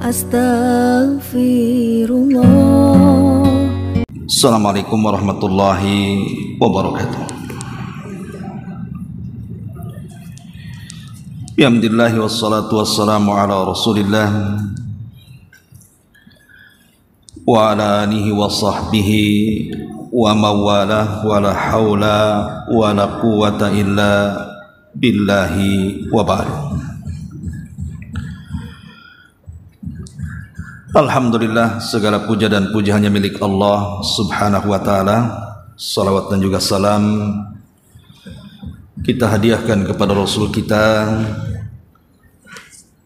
Astaghfirullah. Assalamualaikum warahmatullahi wabarakatuh. Alhamdulillah wassalatu wassalamu ala Rasulillah wa ala alihi wa sahbihi wa mawalah wa la hawla wa la quwwata illa billahi wa ba'd. Alhamdulillah, segala puja dan puji hanya milik Allah subhanahu wa ta'ala. Salawat dan juga salam kita hadiahkan kepada Rasul kita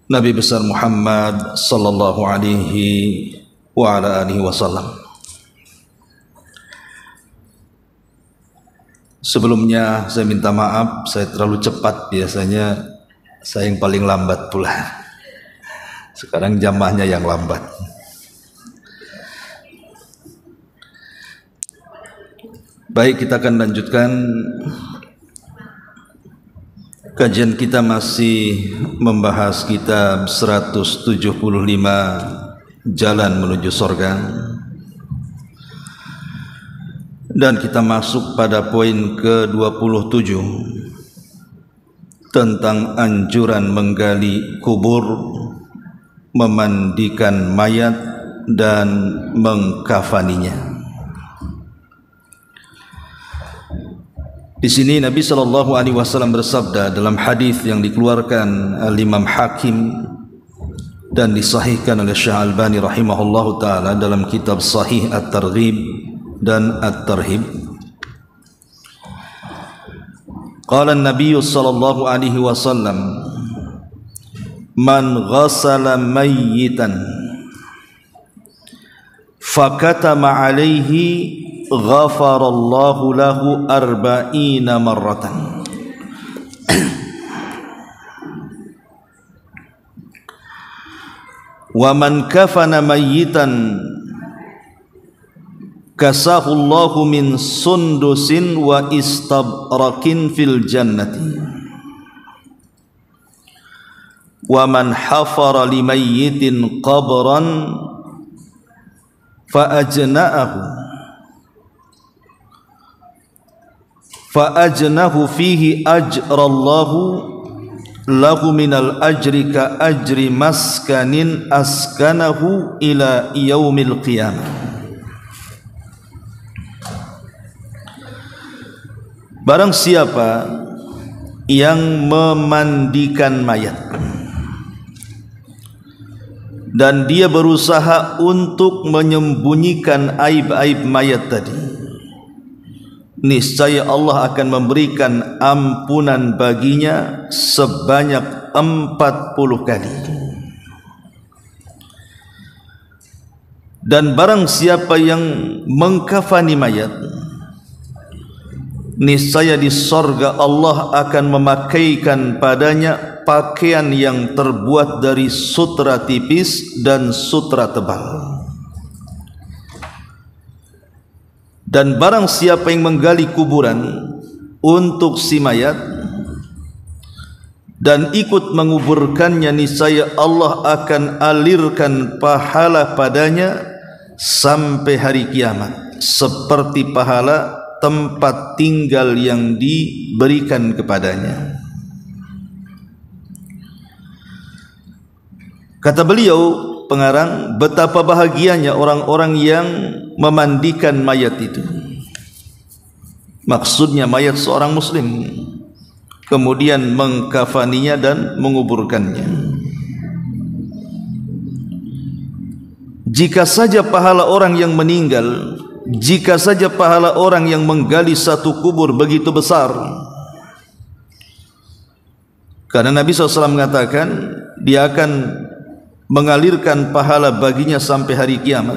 Nabi besar Muhammad sallallahu alaihi wa ala alihi wasallam. Sebelumnya saya minta maaf, saya terlalu cepat, biasanya saya yang paling lambat pula. Sekarang jamaahnya yang lambat. Baik, kita akan lanjutkan kajian kita, masih membahas kitab 175 Jalan Menuju Surga, dan kita masuk pada poin ke-27 tentang anjuran menggali kubur, memandikan mayat dan mengkafaninya. Di sini Nabi sallallahu alaihi wasallam bersabda dalam hadis yang dikeluarkan Imam Hakim dan disahihkan oleh Syekh Albani rahimahullahu taala dalam kitab Sahih At-Targhib dan At-Tarhib. Qala an-nabiy sallallahu alaihi wasallam, man ghasala mayyitan fakatama alaihi ghafarallahu lahu 40 marratan. Wa man kafana mayyitan kasahullahu min sundusin wa istabrakin fil jannati. Wa man hafara limayyitin qabran fa'ajnahu fihi ajrallahu lahu minal ajri ka ajri maskanin askanahu ila yaumil qiyamah. Barang siapa yang memandikan mayat dan dia berusaha untuk menyembunyikan aib-aib mayat tadi, niscaya Allah akan memberikan ampunan baginya sebanyak 40 kali. Dan barang siapa yang mengkafani mayat, niscaya di sorga Allah akan memakaikan padanya pakaian yang terbuat dari sutra tipis dan sutra tebal. Dan barang siapa yang menggali kuburan untuk si mayat dan ikut menguburkannya, niscaya Allah akan alirkan pahala padanya sampai hari kiamat, seperti pahala tempat tinggal yang diberikan kepadanya. Kata beliau pengarang, betapa bahagianya orang-orang yang memandikan mayat itu. Maksudnya mayat seorang muslim, kemudian mengkafaninya dan menguburkannya. Jika saja pahala orang yang meninggal, jika saja pahala orang yang menggali satu kubur begitu besar, karena Nabi SAW mengatakan dia akan mengalirkan pahala baginya sampai hari kiamat.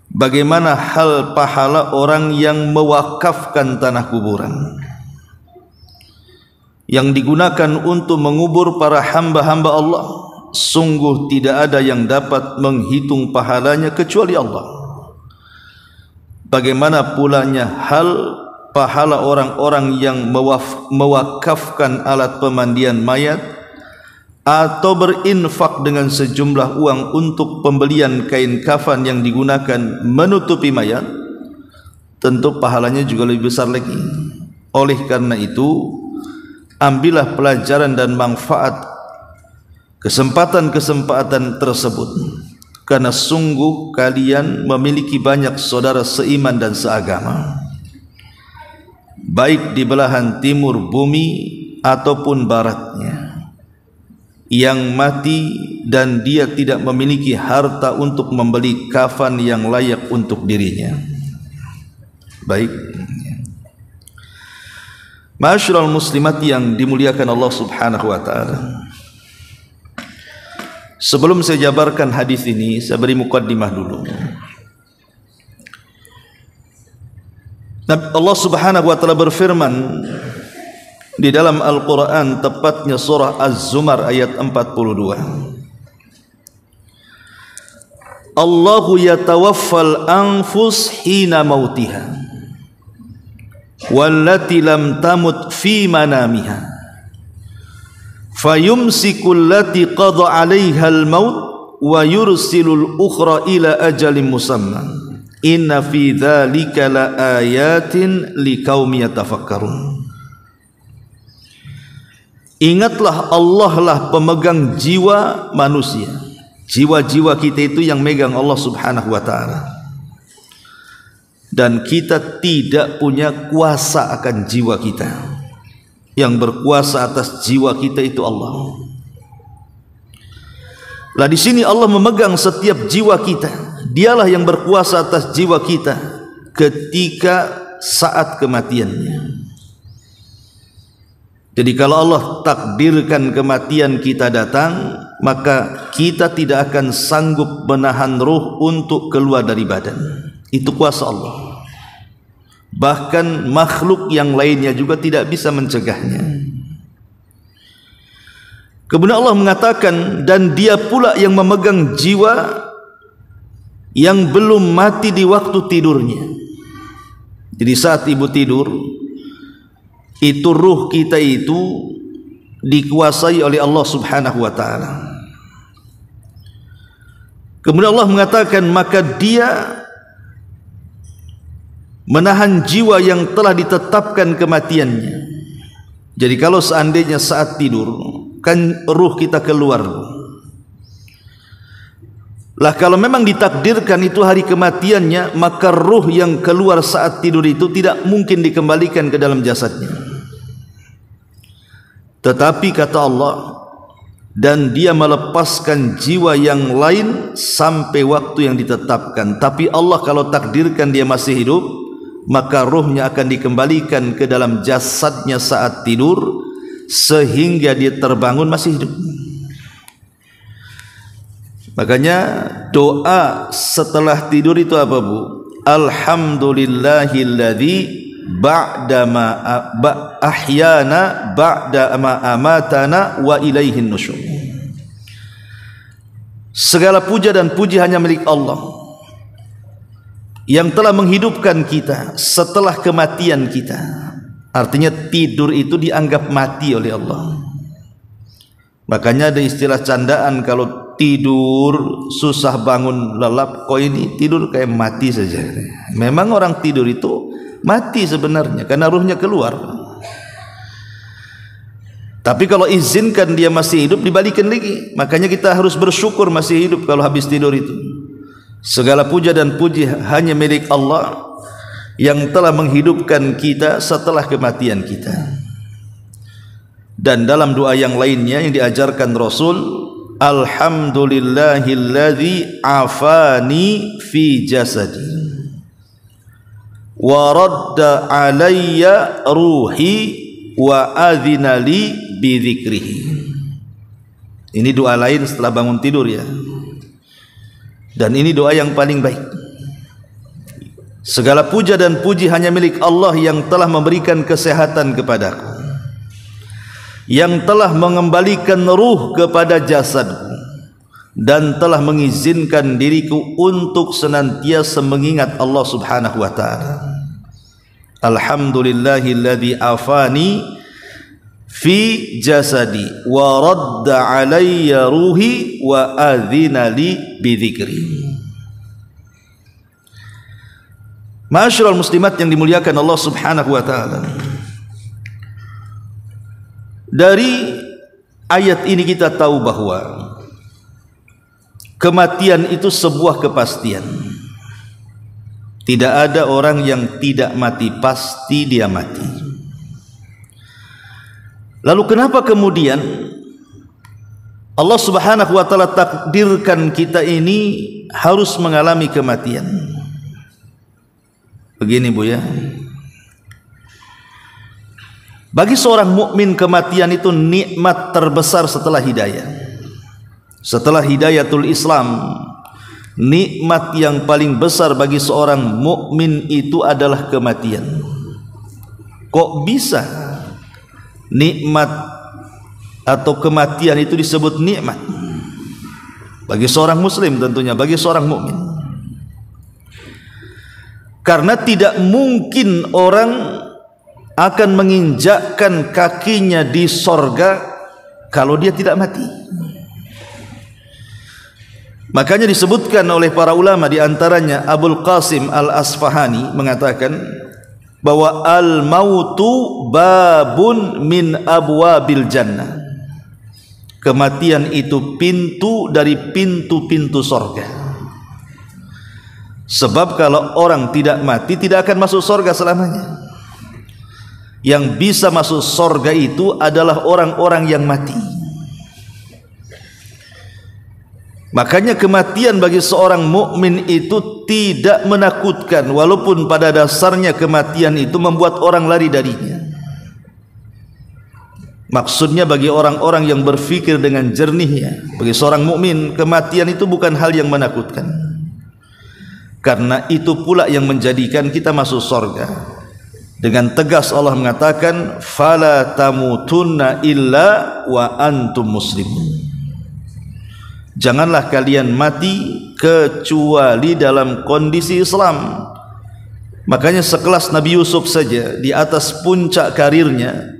Bagaimana hal pahala orang yang mewakafkan tanah kuburan yang digunakan untuk mengubur para hamba-hamba Allah? Sungguh tidak ada yang dapat menghitung pahalanya kecuali Allah. Bagaimana pulanya hal pahala orang-orang yang mewakafkan alat pemandian mayat atau berinfak dengan sejumlah uang untuk pembelian kain kafan yang digunakan menutupi mayat, tentu pahalanya juga lebih besar lagi. Oleh karena itu, ambillah pelajaran dan manfaat kesempatan-kesempatan tersebut, karena sungguh kalian memiliki banyak saudara seiman dan seagama, baik di belahan timur bumi ataupun baratnya, yang mati dan dia tidak memiliki harta untuk membeli kafan yang layak untuk dirinya. Baik, ma'asyiral muslimat yang dimuliakan Allah Subhanahu wa taala, sebelum saya jabarkan hadis ini, saya beri mukaddimah dulu. Allah Subhanahu wa taala berfirman di dalam Al-Quran, tepatnya surah Az-Zumar ayat 42. Allahu yatawaffal anfus hina mautiha wallati lam tamut fi manamiha fayumsikul lati qada 'alaiha al-maut wa yursilul ukhra ila ajalin musamma inna fi dzalika la ayatin liqaumin yatafakkarun. Ingatlah, Allah lah pemegang jiwa manusia. Jiwa-jiwa kita itu yang megang Allah Subhanahu wa taala. Dan kita tidak punya kuasa akan jiwa kita. Yang berkuasa atas jiwa kita itu Allah. Lah di sini Allah memegang setiap jiwa kita. Dialah yang berkuasa atas jiwa kita ketika saat kematiannya. Jadi kalau Allah takdirkan kematian kita datang, maka kita tidak akan sanggup menahan ruh untuk keluar dari badan. Itu kuasa Allah. Bahkan makhluk yang lainnya juga tidak bisa mencegahnya. Kemudian Allah mengatakan, dan dia pula yang memegang jiwa yang belum mati di waktu tidurnya. Jadi saat ibu tidur, itu ruh kita itu dikuasai oleh Allah Subhanahu wa taala. Kemudian Allah mengatakan, maka dia menahan jiwa yang telah ditetapkan kematiannya. Jadi kalau seandainya saat tidur kan ruh kita keluar. Lah kalau memang ditakdirkan itu hari kematiannya, maka ruh yang keluar saat tidur itu tidak mungkin dikembalikan ke dalam jasadnya. Tetapi kata Allah, dan dia melepaskan jiwa yang lain sampai waktu yang ditetapkan. Tapi Allah kalau takdirkan dia masih hidup, maka ruhnya akan dikembalikan ke dalam jasadnya saat tidur, sehingga dia terbangun masih hidup. Makanya doa setelah tidur itu apa, Bu? Alhamdulillahilladzi ba'dama ahyana ba'dama amatana wa ilaihin nusyur. Segala puja dan puji hanya milik Allah yang telah menghidupkan kita setelah kematian kita. Artinya tidur itu dianggap mati oleh Allah. Makanya ada istilah candaan, kalau tidur susah bangun lelap, kok ini tidur kayak mati saja. Memang orang tidur itu mati sebenarnya karena ruhnya keluar. Tapi kalau izinkan dia masih hidup, dibalikin lagi. Makanya kita harus bersyukur masih hidup kalau habis tidur itu. Segala puja dan puji hanya milik Allah yang telah menghidupkan kita setelah kematian kita. Dan dalam doa yang lainnya yang diajarkan Rasul, alhamdulillahilladzi afani fi jasadi wa radda alayya ruhi wa adhina li bi dzikrihi. Ini doa lain setelah bangun tidur ya. Dan ini doa yang paling baik. Segala puja dan puji hanya milik Allah yang telah memberikan kesehatan kepadaku, yang telah mengembalikan ruh kepada jasadku, dan telah mengizinkan diriku untuk senantiasa mengingat Allah Subhanahu wa taala. Alhamdulillahilladzi afani fi jasadi wa radda alayya ruhi wa adzina li bi dzikri. Ma'asyiral muslimat yang dimuliakan Allah Subhanahu wa taala. Dari ayat ini kita tahu bahwa kematian itu sebuah kepastian. Tidak ada orang yang tidak mati, pasti dia mati. Lalu kenapa kemudian Allah Subhanahu wa taala takdirkan kita ini harus mengalami kematian? Begini Bu ya. Bagi seorang mukmin kematian itu nikmat terbesar setelah hidayah. Setelah hidayatul Islam, nikmat yang paling besar bagi seorang mukmin itu adalah kematian. Kok bisa nikmat atau kematian itu disebut nikmat? Bagi seorang muslim tentunya, bagi seorang mukmin. Karena tidak mungkin orang akan menginjakkan kakinya di sorga kalau dia tidak mati. Makanya disebutkan oleh para ulama, di antaranya Abul Qasim Al-Asfahani mengatakan bahwa al-mautu babun min abwabil jannah. Kematian itu pintu dari pintu-pintu sorga. Sebab kalau orang tidak mati tidak akan masuk sorga selamanya. Yang bisa masuk sorga itu adalah orang-orang yang mati. Makanya kematian bagi seorang mukmin itu tidak menakutkan, walaupun pada dasarnya kematian itu membuat orang lari darinya. Maksudnya bagi orang-orang yang berfikir dengan jernihnya, bagi seorang mukmin kematian itu bukan hal yang menakutkan. Karena itu pula yang menjadikan kita masuk sorga. Dengan tegas Allah mengatakan, fala tamutunna illa wa antum muslimun. Janganlah kalian mati kecuali dalam kondisi Islam. Makanya sekelas Nabi Yusuf saja di atas puncak karirnya,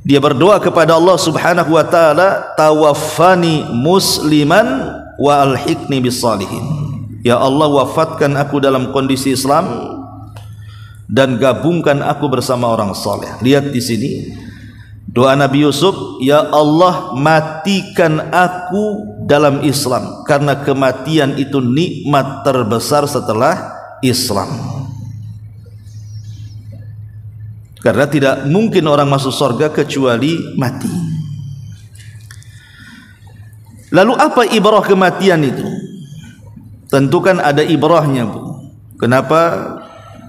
dia berdoa kepada Allah Subhanahu wa taala, tawaffani musliman wa alhiqni bis salihin. Ya Allah, wafatkan aku dalam kondisi Islam dan gabungkan aku bersama orang saleh. Lihat di sini doa Nabi Yusuf, ya Allah, matikan aku dalam Islam, karena kematian itu nikmat terbesar setelah Islam. Karena tidak mungkin orang masuk surga kecuali mati. Lalu apa ibrah kematian itu? Tentu kan ada ibrahnya, Bu. Kenapa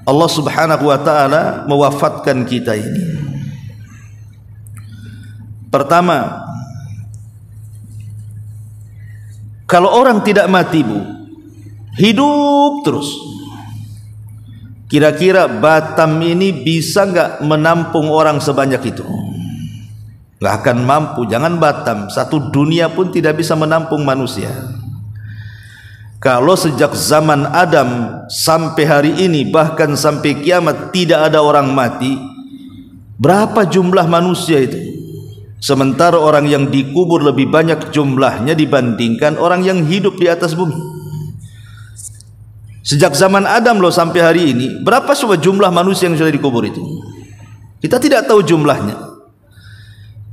Allah Subhanahu wa taala mewafatkan kita ini? Pertama, kalau orang tidak mati, Bu, hidup terus. Kira-kira Batam ini bisa nggak menampung orang sebanyak itu? Nggak akan mampu. Jangan Batam, satu dunia pun tidak bisa menampung manusia. Kalau sejak zaman Adam sampai hari ini, bahkan sampai kiamat, tidak ada orang mati, berapa jumlah manusia itu? Sementara orang yang dikubur lebih banyak jumlahnya dibandingkan orang yang hidup di atas bumi. Sejak zaman Adam loh sampai hari ini, berapa coba jumlah manusia yang sudah dikubur itu? Kita tidak tahu jumlahnya.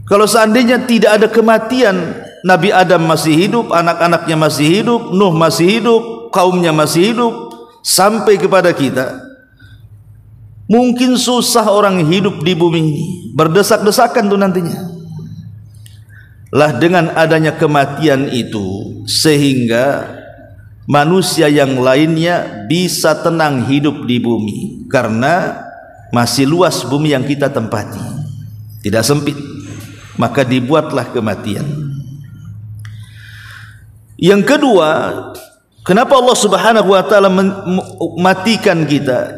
Kalau seandainya tidak ada kematian, Nabi Adam masih hidup, anak-anaknya masih hidup, Nuh masih hidup, kaumnya masih hidup, sampai kepada kita, mungkin susah orang hidup di bumi ini, berdesak-desakan tuh nantinya. Lah dengan adanya kematian itu, sehingga manusia yang lainnya bisa tenang hidup di bumi, karena masih luas bumi yang kita tempati, tidak sempit. Maka dibuatlah kematian. Yang kedua, kenapa Allah Subhanahu wa taala mematikan kita?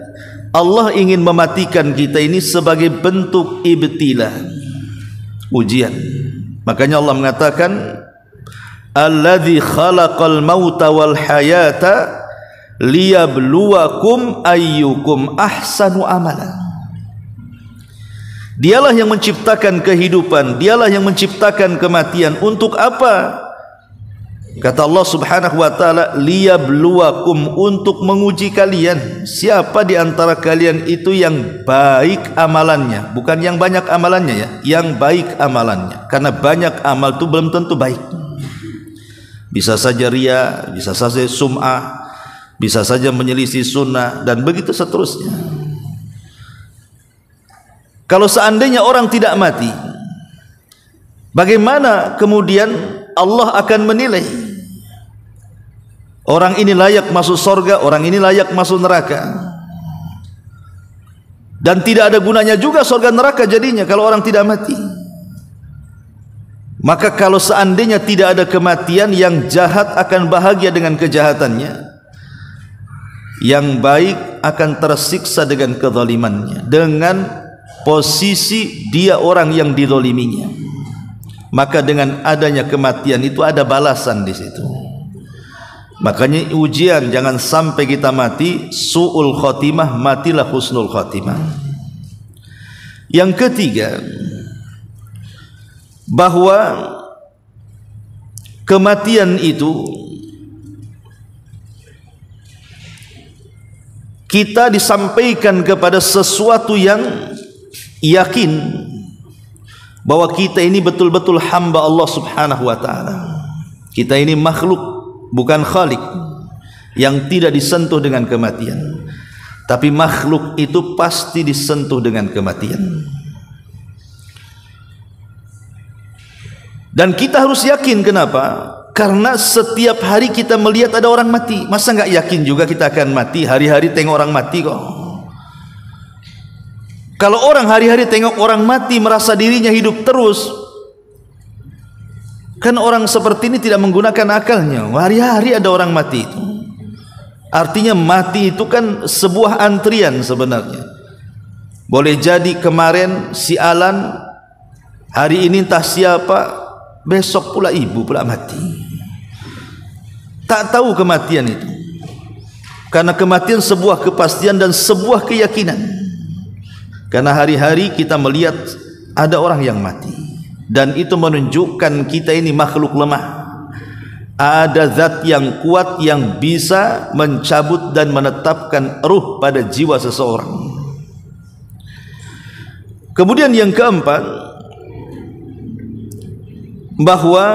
Allah ingin mematikan kita ini sebagai bentuk ibtila, ujian. Makanya Allah mengatakan, alladzi khalaqal mauta wal hayata liyabluwakum ayyukum ahsanu amala. Dialah yang menciptakan kehidupan, dialah yang menciptakan kematian. Untuk apa? Kata Allah Subhanahu wa taala, liyabluwakum, untuk menguji kalian. Siapa di antara kalian itu yang baik amalannya, bukan yang banyak amalannya ya, yang baik amalannya. Karena banyak amal itu belum tentu baik. Bisa saja riya, bisa saja sum'ah, bisa saja menyelisih sunnah, dan begitu seterusnya. Kalau seandainya orang tidak mati, bagaimana kemudian Allah akan menilai orang ini layak masuk surga, orang ini layak masuk neraka? Dan tidak ada gunanya juga surga neraka jadinya kalau orang tidak mati. Maka kalau seandainya tidak ada kematian, yang jahat akan bahagia dengan kejahatannya, yang baik akan tersiksa dengan kezalimannya, dengan posisi dia orang yang dizaliminya. Maka dengan adanya kematian itu ada balasan di situ. Makanya ujian, jangan sampai kita mati su'ul khotimah, matilah husnul khotimah. Yang ketiga, bahwa kematian itu kita disampaikan kepada sesuatu yang yakin bahwa kita ini betul-betul hamba Allah Subhanahu wa taala. Kita ini makhluk, bukan khalik, yang tidak disentuh dengan kematian. Tapi makhluk itu pasti disentuh dengan kematian. Dan kita harus yakin. Kenapa? Karena setiap hari kita melihat ada orang mati. Masa nggak yakin juga kita akan mati? Hari-hari tengok orang mati kok. Kalau orang hari-hari tengok orang mati merasa dirinya hidup terus, kan orang seperti ini tidak menggunakan akalnya. Hari-hari ada orang mati itu. Artinya mati itu kan sebuah antrian sebenarnya. Boleh jadi kemarin si Alan, hari ini entah siapa, besok pula ibu pula mati. Tak tahu kematian itu. Karena kematian sebuah kepastian dan sebuah keyakinan. Karena hari-hari kita melihat ada orang yang mati, dan itu menunjukkan kita ini makhluk lemah. Ada zat yang kuat yang bisa mencabut dan menetapkan ruh pada jiwa seseorang. Kemudian yang keempat, bahwa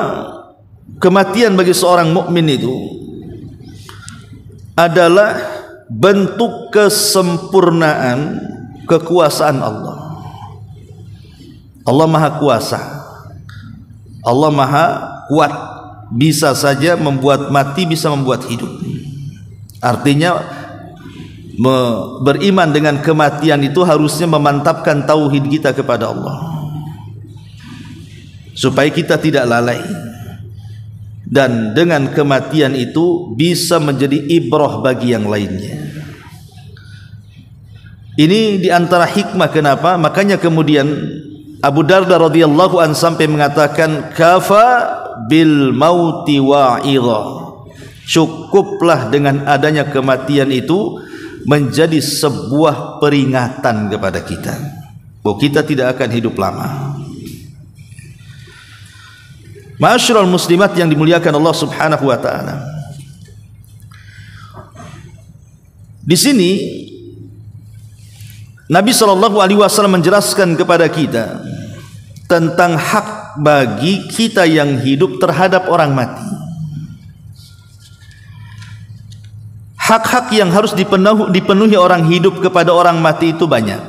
kematian bagi seorang mukmin itu adalah bentuk kesempurnaan kekuasaan Allah. Allah Maha Kuasa, Allah Maha Kuat, bisa saja membuat mati, bisa membuat hidup. Artinya beriman dengan kematian itu harusnya memantapkan tauhid kita kepada Allah, supaya kita tidak lalai. Dan dengan kematian itu bisa menjadi ibrah bagi yang lainnya. Ini diantara hikmah kenapa, makanya kemudian Abu Darda radhiyallahu an sampai mengatakan, kafa bil mauti wa'idha, cukuplah dengan adanya kematian itu menjadi sebuah peringatan kepada kita bahwa kita tidak akan hidup lama. Ma'asyiral muslimat yang dimuliakan Allah Subhanahu wa taala, di sini Nabi SAW menjelaskan kepada kita tentang hak bagi kita yang hidup terhadap orang mati. Hak-hak yang harus dipenuhi orang hidup kepada orang mati itu banyak.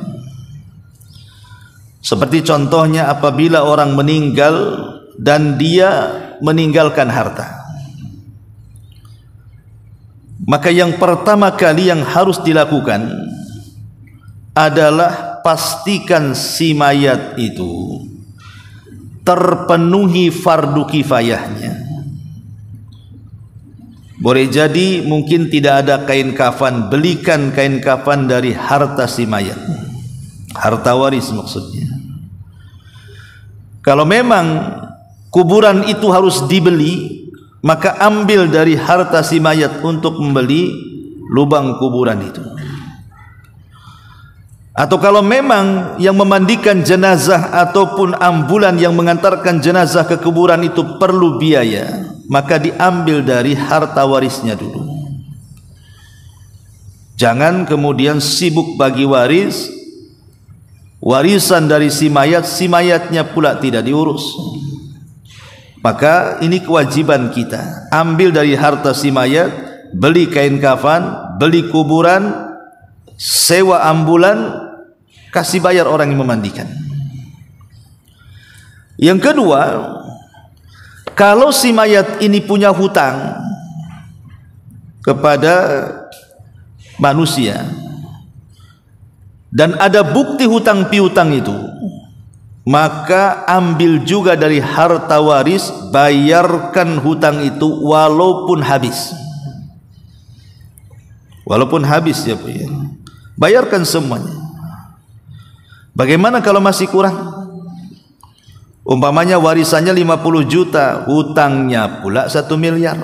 Seperti contohnya apabila orang meninggal dan dia meninggalkan harta, maka yang pertama kali yang harus dilakukan adalah pastikan si mayat itu terpenuhi fardu kifayahnya. Boleh jadi mungkin tidak ada kain kafan, belikan kain kafan dari harta si mayat, harta waris maksudnya. Kalau memang kuburan itu harus dibeli, maka ambil dari harta si mayat untuk membeli lubang kuburan itu. Atau kalau memang yang memandikan jenazah ataupun ambulan yang mengantarkan jenazah ke kuburan itu perlu biaya, maka diambil dari harta warisnya dulu. Jangan kemudian sibuk bagi waris, warisan dari si mayatnya pula tidak diurus. Maka ini kewajiban kita, ambil dari harta si mayat, beli kain kafan, beli kuburan, sewa ambulan, kasih bayar orang yang memandikan. Yang kedua, kalau si mayat ini punya hutang kepada manusia dan ada bukti hutang piutang itu, maka ambil juga dari harta waris, bayarkan hutang itu walaupun habis. Walaupun habis ya, bayarkan semuanya. Bagaimana kalau masih kurang? Umpamanya warisannya 50 juta, hutangnya pula 1 miliar.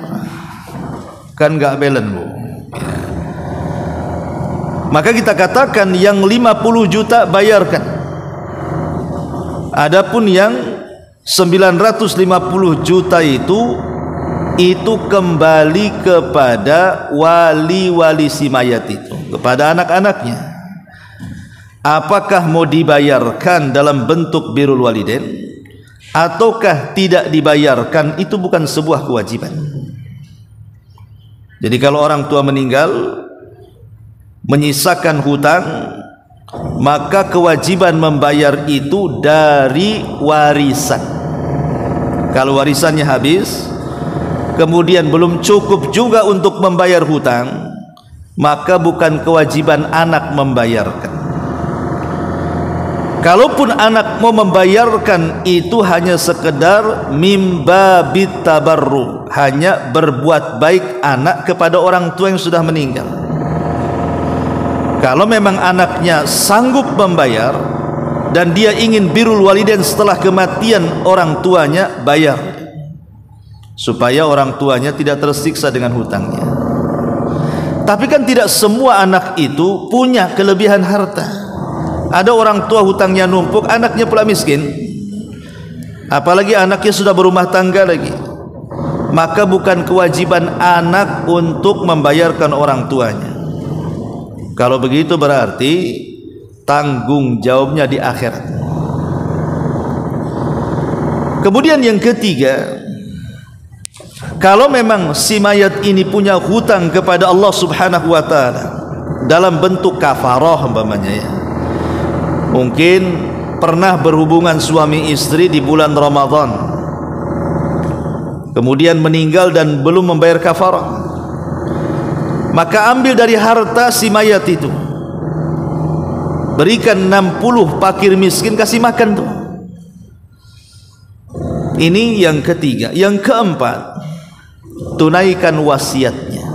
Kan enggak balance, Bu. Maka kita katakan yang 50 juta bayarkan. Adapun yang 950 juta itu kembali kepada wali-wali si mayat itu, kepada anak-anaknya. Apakah mau dibayarkan dalam bentuk birrul walidain ataukah tidak dibayarkan, itu bukan sebuah kewajiban. Jadi kalau orang tua meninggal menyisakan hutang, maka kewajiban membayar itu dari warisan. Kalau warisannya habis, kemudian belum cukup juga untuk membayar hutang, maka bukan kewajiban anak membayarkan. Kalaupun anak mau membayarkan, itu hanya sekedar mimbabit tabarru, hanya berbuat baik anak kepada orang tua yang sudah meninggal. Kalau memang anaknya sanggup membayar dan dia ingin birrul walidain setelah kematian orang tuanya, bayar supaya orang tuanya tidak tersiksa dengan hutangnya. Tapi kan tidak semua anak itu punya kelebihan harta. Ada orang tua hutangnya numpuk, anaknya pula miskin, apalagi anaknya sudah berumah tangga lagi. Maka bukan kewajiban anak untuk membayarkan orang tuanya. Kalau begitu berarti tanggung jawabnya di akhirat. Kemudian yang ketiga, kalau memang si mayat ini punya hutang kepada Allah Subhanahu wa taala dalam bentuk kafarah umpamanya ya, mungkin pernah berhubungan suami istri di bulan Ramadan, kemudian meninggal dan belum membayar kafarah, maka ambil dari harta si mayat itu, berikan 60 fakir miskin, kasih makan tuh. Ini yang ketiga. Yang keempat, tunaikan wasiatnya.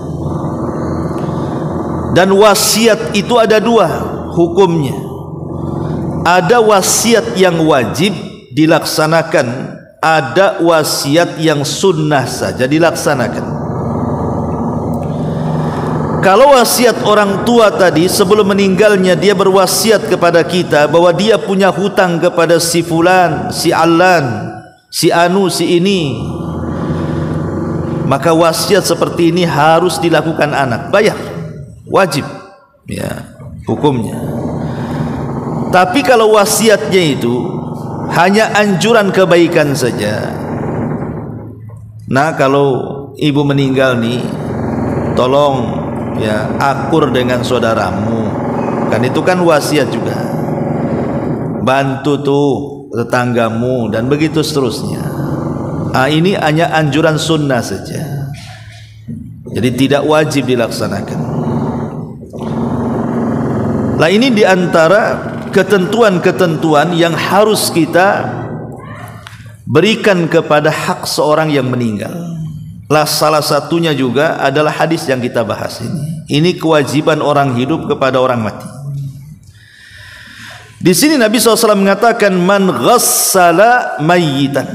Dan wasiat itu ada dua hukumnya. Ada wasiat yang wajib dilaksanakan, ada wasiat yang sunnah saja dilaksanakan. Kalau wasiat orang tua tadi sebelum meninggalnya dia berwasiat kepada kita bahwa dia punya hutang kepada si fulan, si allan, si anu, si ini, maka wasiat seperti ini harus dilakukan anak, bayar, wajib ya hukumnya. Tapi kalau wasiatnya itu hanya anjuran kebaikan saja, nah kalau ibu meninggal nih, tolong ya akur dengan saudaramu, kan itu kan wasiat juga, bantu tuh tetanggamu dan begitu seterusnya. Ini hanya anjuran sunnah saja, jadi tidak wajib dilaksanakan. Nah ini diantara ketentuan-ketentuan yang harus kita berikan kepada hak seorang yang meninggal. Lah salah satunya juga adalah hadis yang kita bahas ini. Ini kewajiban orang hidup kepada orang mati. Di sini Nabi SAW mengatakan, man ghassala mayyitan,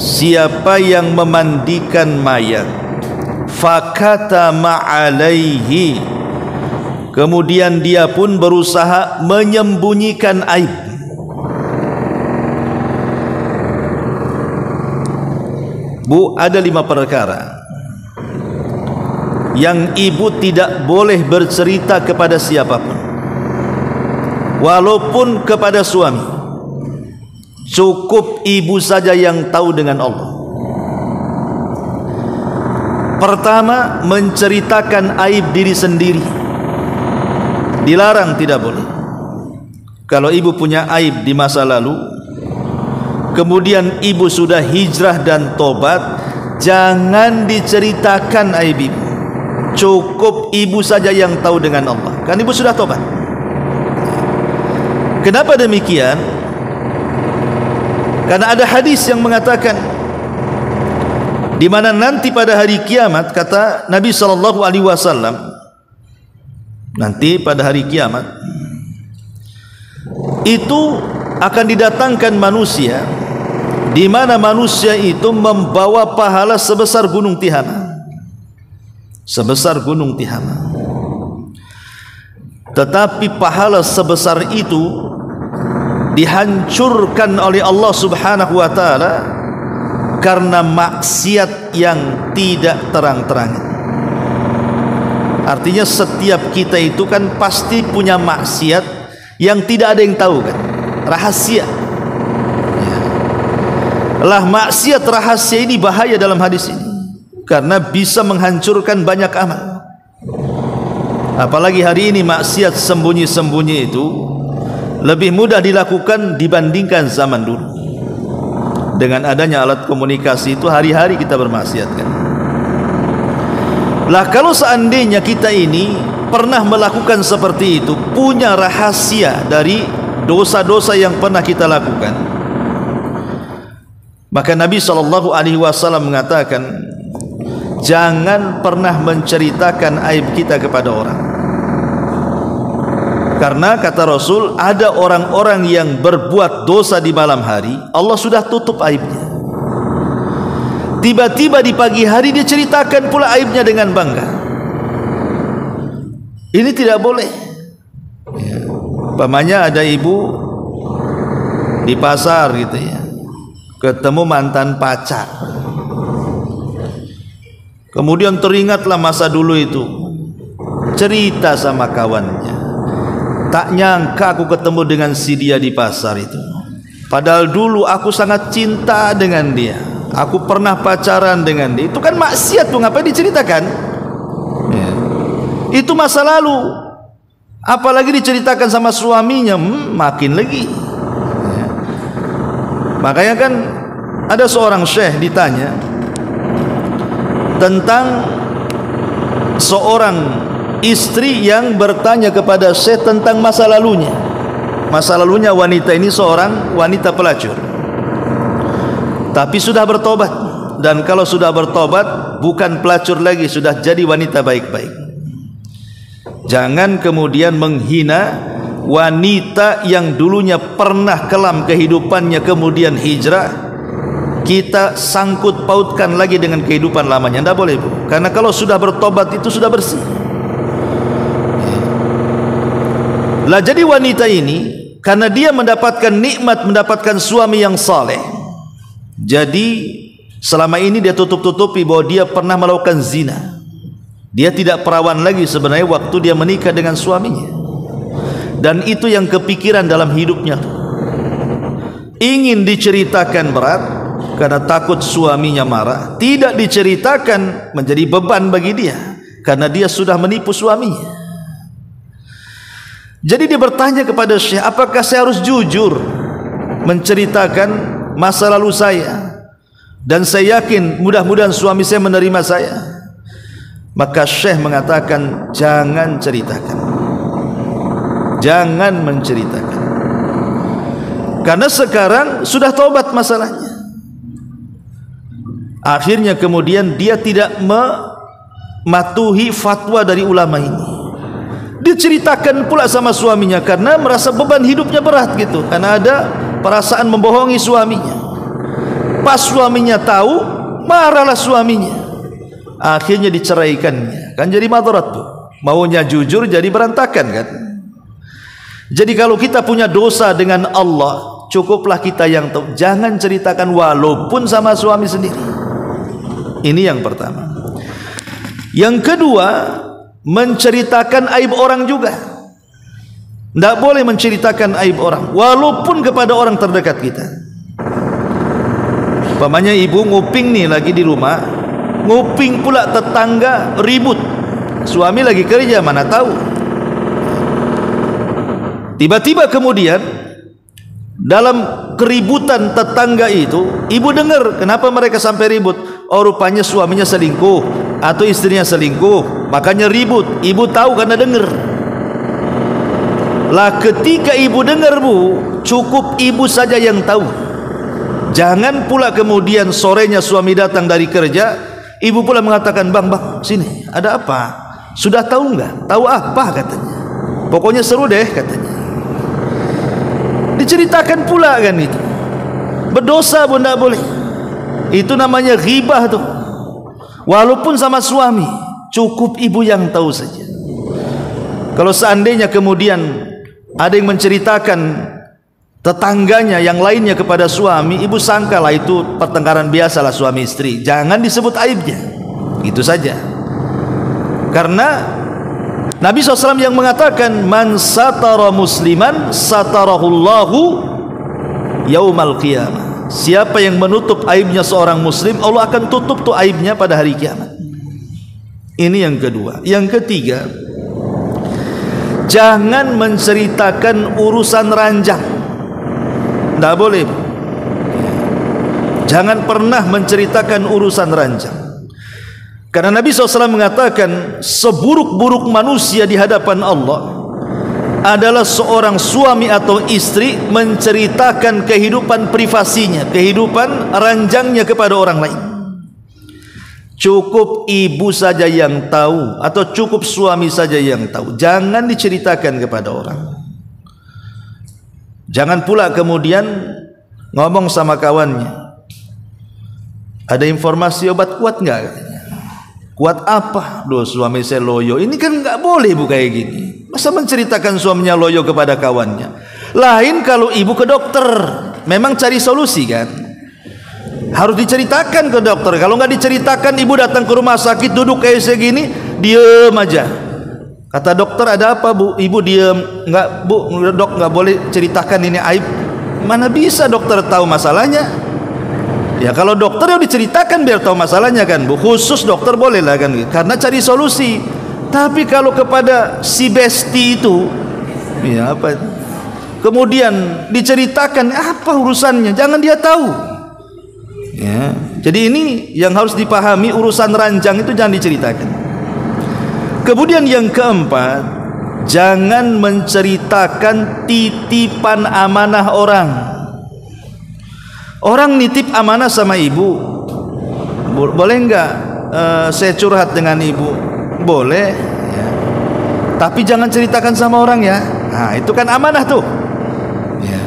siapa yang memandikan mayat, fakata ma'alaihi, Kemudian dia pun berusaha menyembunyikan aib. Bu, ada 5 perkara yang ibu tidak boleh bercerita kepada siapapun, walaupun kepada suami. Cukup ibu saja yang tahu dengan Allah. Pertama, menceritakan aib diri sendiri. Dilarang, tidak boleh. Kalau ibu punya aib di masa lalu, kemudian ibu sudah hijrah dan tobat, jangan diceritakan aib ibu. Cukup ibu saja yang tahu dengan Allah, kan ibu sudah tobat. Kenapa demikian? Karena ada hadis yang mengatakan, di mana nanti pada hari kiamat, kata Nabi SAW, nanti pada hari kiamat itu akan didatangkan manusia, di mana manusia itu membawa pahala sebesar gunung Tihama, sebesar gunung Tihama. Tetapi pahala sebesar itu dihancurkan oleh Allah Subhanahu wa taala karena maksiat yang tidak terang-terangan. Artinya setiap kita itu kan pasti punya maksiat yang tidak ada yang tahu, kan, rahasia. Lah maksiat rahasia ini bahaya dalam hadis ini, karena bisa menghancurkan banyak amal. Apalagi hari ini maksiat sembunyi-sembunyi itu lebih mudah dilakukan dibandingkan zaman dulu. Dengan adanya alat komunikasi itu hari-hari kita bermaksiat, kan. Lah kalau seandainya kita ini pernah melakukan seperti itu, punya rahasia dari dosa-dosa yang pernah kita lakukan, maka Nabi SAW mengatakan, jangan pernah menceritakan aib kita kepada orang. Karena kata Rasul, ada orang-orang yang berbuat dosa di malam hari, Allah sudah tutup aibnya. Tiba-tiba di pagi hari dia ceritakan pula aibnya dengan bangga. Ini tidak boleh. Umpamanya ada ibu di pasar gitu ya, ketemu mantan pacar, kemudian teringatlah masa dulu itu, cerita sama kawannya, tak nyangka aku ketemu dengan si dia di pasar itu, padahal dulu aku sangat cinta dengan dia, aku pernah pacaran dengan dia. Itu kan maksiat tuh, ngapain diceritakan? Ya. Itu masa lalu, apalagi diceritakan sama suaminya, makin lagi. Ya. Makanya kan ada seorang syekh ditanya tentang seorang istri yang bertanya kepada syekh tentang masa lalunya. Masa lalunya wanita ini seorang wanita pelacur, tapi sudah bertobat. Dan kalau sudah bertobat, bukan pelacur lagi, sudah jadi wanita baik-baik. Jangan kemudian menghina wanita yang dulunya pernah kelam kehidupannya, kemudian hijrah, kita sangkut pautkan lagi dengan kehidupan lamanya. Tidak boleh, Bu. Karena kalau sudah bertobat itu sudah bersih. Lah jadi wanita ini, karena dia mendapatkan nikmat, mendapatkan suami yang saleh, jadi selama ini dia tutup-tutupi bahwa dia pernah melakukan zina. Dia tidak perawan lagi sebenarnya waktu dia menikah dengan suaminya. Dan itu yang kepikiran dalam hidupnya. Ingin diceritakan berat karena takut suaminya marah, tidak diceritakan menjadi beban bagi dia karena dia sudah menipu suaminya. Jadi dia bertanya kepada Syekh, apakah saya harus jujur menceritakan masa lalu saya, dan saya yakin mudah-mudahan suami saya menerima saya? Maka Syekh mengatakan, jangan ceritakan, jangan menceritakan, karena sekarang sudah taubat masalahnya. Akhirnya kemudian dia tidak mematuhi fatwa dari ulama ini. Diceritakan pula sama suaminya karena merasa beban hidupnya berat gitu, karena ada perasaan membohongi suaminya. Pas suaminya tahu, marahlah suaminya. Akhirnya diceraikannya, kan jadi madarat tuh. maunya jujur jadi berantakan kan. Jadi kalau kita punya dosa dengan Allah, cukuplah kita yang tahu, jangan ceritakan walaupun sama suami sendiri. Ini yang pertama. Yang kedua, menceritakan aib orang juga. Tidak boleh menceritakan aib orang walaupun kepada orang terdekat kita. Umpamanya ibu nguping nih lagi di rumah, nguping pula tetangga ribut, suami lagi kerja mana tahu. Tiba-tiba kemudian dalam keributan tetangga itu, ibu dengar kenapa mereka sampai ribut. Oh, rupanya suaminya selingkuh atau istrinya selingkuh, makanya ribut. Ibu tahu karena dengar. Lah ketika ibu dengar, Bu, cukup ibu saja yang tahu. Jangan pula kemudian sorenya suami datang dari kerja, ibu pula mengatakan, "Bang, sini, ada apa? Sudah tahu enggak? Tahu apa?" katanya. "Pokoknya seru deh," katanya. Diceritakan pula kan itu. Berdosa pun tidak boleh. Itu namanya ghibah tuh. Walaupun sama suami, cukup ibu yang tahu saja. Kalau seandainya kemudian ada yang menceritakan tetangganya yang lainnya kepada suami, ibu sangkalah itu pertengkaran biasalah suami istri. Jangan disebut aibnya. Itu saja. Karena Nabi SAW yang mengatakan, "Man satara musliman satarahullahu yaumal qiyamah." Siapa yang menutup aibnya seorang muslim, Allah akan tutup tuh aibnya pada hari kiamat. Ini yang kedua. Yang ketiga, jangan menceritakan urusan ranjang. Tidak boleh. Jangan pernah menceritakan urusan ranjang. Karena Nabi SAW mengatakan, seburuk-buruk manusia di hadapan Allah adalah seorang suami atau istri menceritakan kehidupan privasinya, kehidupan ranjangnya kepada orang lain. Cukup ibu saja yang tahu atau cukup suami saja yang tahu. Jangan diceritakan kepada orang. Jangan pula kemudian ngomong sama kawannya, "Ada informasi obat kuat enggak?" katanya. "Kuat apa?" "Loh, suami saya loyo." Ini kan nggak boleh, Bu, kayak gini. Masa menceritakan suaminya loyo kepada kawannya? Lain kalau ibu ke dokter, memang cari solusi kan, harus diceritakan ke dokter. Kalau nggak diceritakan, ibu datang ke rumah sakit duduk kayak segini, diem aja. Kata dokter, "Ada apa, Bu?" Ibu diem. "Nggak, Bu, dok, nggak boleh ceritakan ini aib." Mana bisa dokter tahu masalahnya? Ya kalau dokter yang diceritakan biar tahu masalahnya kan, Bu. Khusus dokter boleh lah kan, karena cari solusi. Tapi kalau kepada si besti itu, ya apa? Kemudian diceritakan apa urusannya? Jangan dia tahu. Ya. Jadi ini yang harus dipahami, urusan ranjang itu jangan diceritakan. Kemudian yang keempat, jangan menceritakan titipan amanah orang. Orang nitip amanah sama ibu, boleh enggak saya curhat dengan ibu? Boleh ya. Tapi jangan ceritakan sama orang ya. Nah, itu kan amanah tuh ya.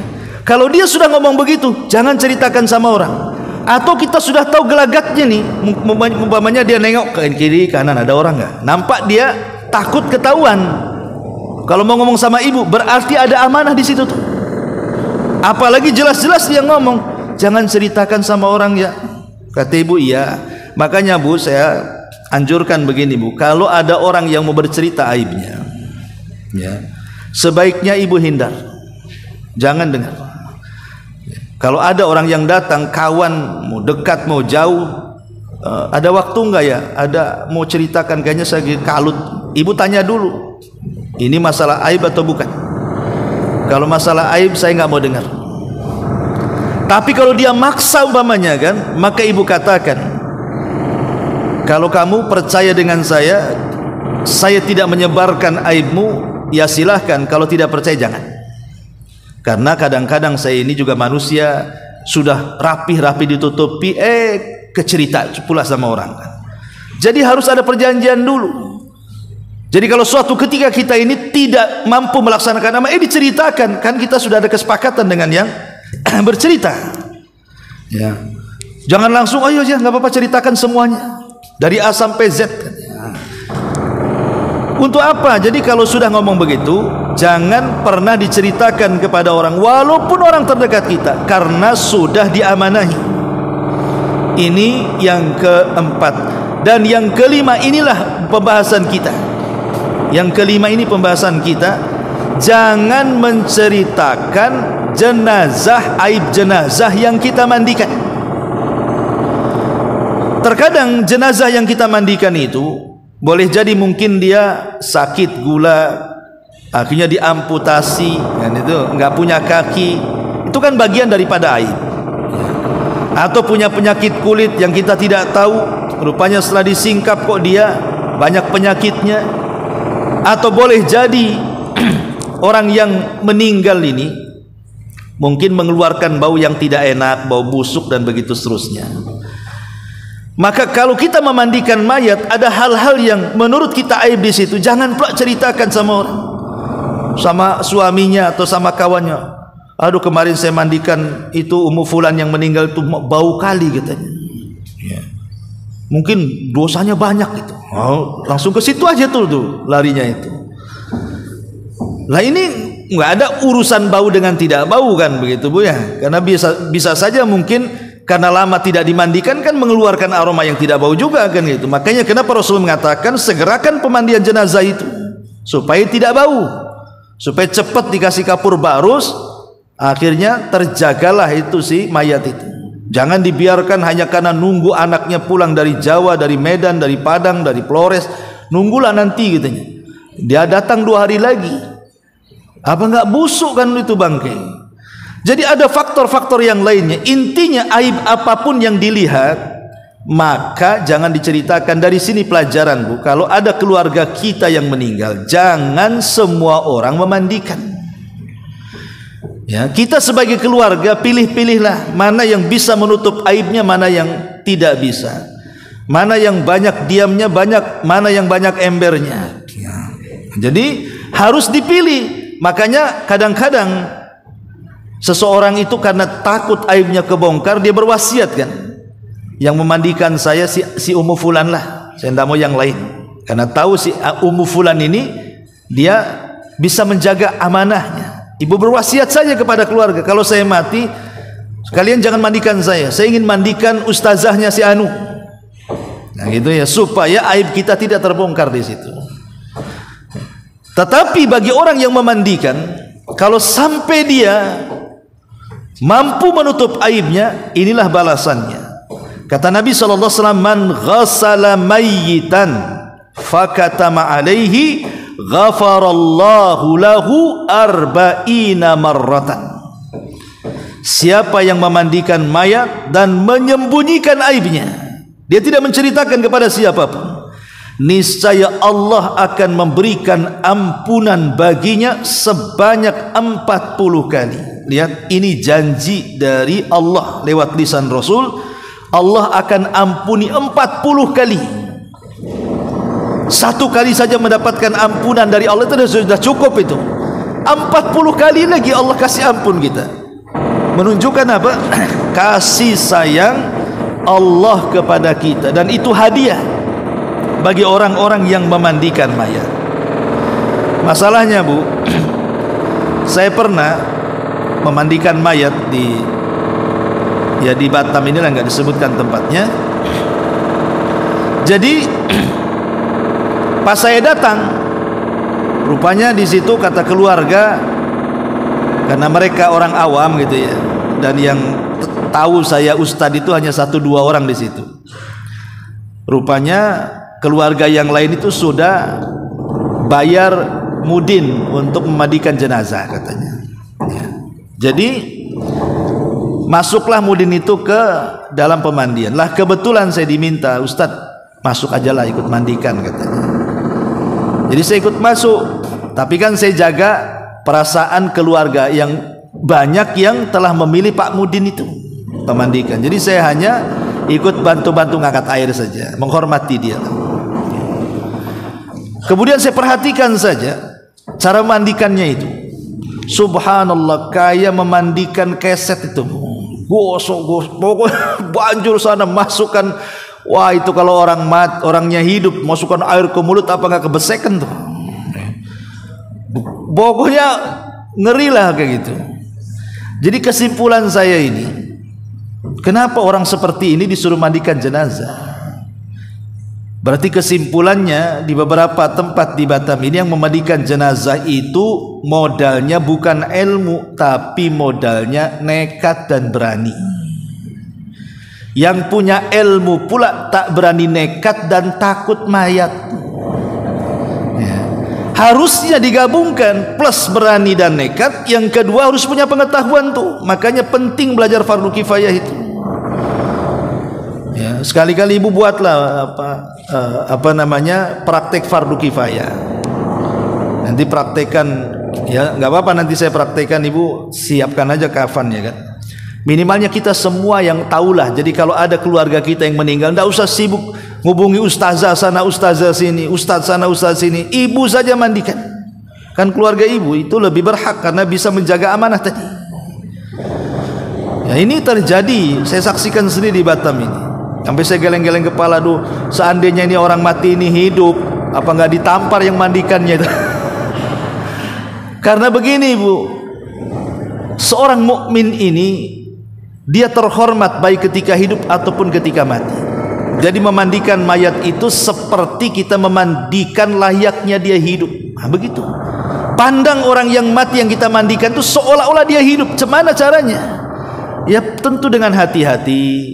Kalau dia sudah ngomong begitu, jangan ceritakan sama orang. Atau kita sudah tahu gelagatnya nih, umpamanya dia nengok ke kiri kanan ada orang enggak, nampak dia takut ketahuan. Kalau mau ngomong sama ibu, berarti ada amanah di situ tuh. Apalagi jelas-jelas dia ngomong, "Jangan ceritakan sama orang ya." Kata ibu, "Iya." Makanya, Bu, saya anjurkan begini, Bu, kalau ada orang yang mau bercerita aibnya, ya, sebaiknya ibu hindar, jangan dengar. Kalau ada orang yang datang, kawan, mau dekat mau jauh, "Ada waktu enggak ya? Ada mau ceritakan, kayaknya saya kalut." Ibu tanya dulu, ini masalah aib atau bukan? Kalau masalah aib saya nggak mau dengar. Tapi kalau dia maksa umpamanya kan, maka ibu katakan, "Kalau kamu percaya dengan saya tidak menyebarkan aibmu, ya silahkan. Kalau tidak percaya jangan." Karena kadang-kadang saya ini juga manusia, sudah rapi-rapi ditutupi, kecerita pula sama orang. Jadi harus ada perjanjian dulu. Jadi kalau suatu ketika kita ini tidak mampu melaksanakan amanah, diceritakan, kan kita sudah ada kesepakatan dengan yang bercerita. Ya. Jangan langsung, "Oh iya, nggak apa-apa, ceritakan semuanya dari A sampai Z." Untuk apa? Jadi kalau sudah ngomong begitu, jangan pernah diceritakan kepada orang, walaupun orang terdekat kita, karena sudah diamanahi. Ini yang keempat. Dan yang kelima, inilah pembahasan kita. Yang kelima ini pembahasan kita, jangan menceritakan jenazah, aib jenazah yang kita mandikan. Terkadang jenazah yang kita mandikan itu boleh jadi mungkin dia sakit gula, akhirnya diamputasi, kan, itu nggak punya kaki, itu kan bagian daripada aib. Atau punya penyakit kulit yang kita tidak tahu, rupanya setelah disingkap kok dia banyak penyakitnya. Atau boleh jadi orang yang meninggal ini mungkin mengeluarkan bau yang tidak enak, bau busuk dan begitu seterusnya. Maka kalau kita memandikan mayat, ada hal-hal yang menurut kita aib di situ, jangan pula ceritakan sama orang, sama suaminya atau sama kawannya. Aduh, kemarin saya mandikan itu Ummu Fulan yang meninggal itu bau kali katanya. Ya. Mungkin dosanya banyak itu. Oh, langsung ke situ aja tuh larinya itu. Lah ini nggak ada urusan bau dengan tidak bau kan begitu Bu ya? Karena bisa saja mungkin karena lama tidak dimandikan kan mengeluarkan aroma yang tidak bau juga kan gitu. Makanya kenapa Rasul mengatakan segerakan pemandian jenazah itu supaya tidak bau, supaya cepat dikasih kapur barus, akhirnya terjagalah itu si mayat itu. Jangan dibiarkan hanya karena nunggu anaknya pulang dari Jawa, dari Medan, dari Padang, dari Flores, nunggulah nanti katanya. Dia datang 2 hari lagi. Apa nggak busuk kan itu bangkai? Jadi ada faktor-faktor yang lainnya. Intinya aib apapun yang dilihat, maka jangan diceritakan. Dari sini pelajaran Bu, kalau ada keluarga kita yang meninggal, jangan semua orang memandikan. Ya, kita sebagai keluarga pilih-pilihlah mana yang bisa menutup aibnya, mana yang tidak bisa. Mana yang banyak diamnya, mana yang banyak embernya. Ya. Jadi harus dipilih. Makanya kadang-kadang seseorang itu karena takut aibnya kebongkar, dia berwasiat kan, yang memandikan saya si Ummu Fulan lah, saya tidak mau yang lain, karena tahu si Ummu Fulan ini dia bisa menjaga amanahnya. Ibu berwasiat saja kepada keluarga, kalau saya mati kalian jangan mandikan saya ingin mandikan ustazahnya si Anu. Nah gitu ya, supaya aib kita tidak terbongkar di situ. Tetapi bagi orang yang memandikan, kalau sampai dia mampu menutup aibnya, inilah balasannya. Kata Nabi SAW, man ghasala mayyitan fakatama alaihi ghafarallahu lahu arba'ina marratan. Siapa yang memandikan mayat dan menyembunyikan aibnya, dia tidak menceritakan kepada siapapun, niscaya Allah akan memberikan ampunan baginya sebanyak 40 kali. Lihat, ini janji dari Allah lewat lisan Rasul. Allah akan ampuni 40 kali. 1 kali saja mendapatkan ampunan dari Allah itu sudah cukup itu. 40 kali lagi Allah kasih ampun kita. Menunjukkan apa? Kasih sayang Allah kepada kita. Dan itu hadiah bagi orang-orang yang memandikan mayat. Masalahnya Bu, saya pernah memandikan mayat di Batam, inilah nggak disebutkan tempatnya. Jadi pas saya datang, rupanya di situ kata keluarga, karena mereka orang awam gitu ya, dan yang tahu saya ustadz itu hanya 1-2 orang di situ. Rupanya keluarga yang lain itu sudah bayar mudin untuk memandikan jenazah katanya. Ya. Jadi masuklah mudin itu ke dalam pemandian. Lah kebetulan saya diminta, Ustadz masuk aja lah ikut mandikan katanya. Jadi saya ikut masuk, tapi kan saya jaga perasaan keluarga yang banyak yang telah memilih Pak Mudin itu memandikan. Jadi saya hanya ikut bantu-bantu ngangkat air saja, menghormati dia. Kemudian saya perhatikan saja cara memandikannya itu. Subhanallah, kayak memandikan keset itu. Gosok, pokoknya banjur sana masukkan. Wah, itu kalau orangnya hidup masukkan air ke mulut apa nggak kebesekan tuh. pokoknya ngeri lah kayak gitu. Jadi kesimpulan saya ini, kenapa orang seperti ini disuruh mandikan jenazah? Berarti kesimpulannya di beberapa tempat di Batam ini yang memandikan jenazah itu modalnya bukan ilmu, tapi modalnya nekat dan berani. Yang punya ilmu pula tak berani nekat dan takut mayat. Ya. Harusnya digabungkan, plus berani dan nekat. Yang kedua harus punya pengetahuan tuh. Makanya penting belajar fardu kifayah itu. Ya, sekali-kali ibu buatlah praktek fardu kifayah. Nanti praktekkan, ya nggak apa-apa, nanti saya praktekkan, ibu siapkan aja kafan ya kan. Minimalnya kita semua yang tahulah. Jadi kalau ada keluarga kita yang meninggal, nggak usah sibuk ngubungi ustazah sana ustazah sini, ustaz sana ustaz sini. Ibu saja mandikan. Kan keluarga ibu itu lebih berhak karena bisa menjaga amanah tadi. Ya, ini terjadi, saya saksikan sendiri di Batam ini. Sampai saya geleng-geleng kepala, duh, seandainya ini orang mati ini hidup, apa nggak ditampar yang mandikannya itu? Karena begini Bu, seorang mukmin ini dia terhormat baik ketika hidup ataupun ketika mati. Jadi memandikan mayat itu seperti kita memandikan layaknya dia hidup. Nah, begitu. Pandang orang yang mati yang kita mandikan itu seolah-olah dia hidup. Gimana caranya? Ya tentu dengan hati-hati.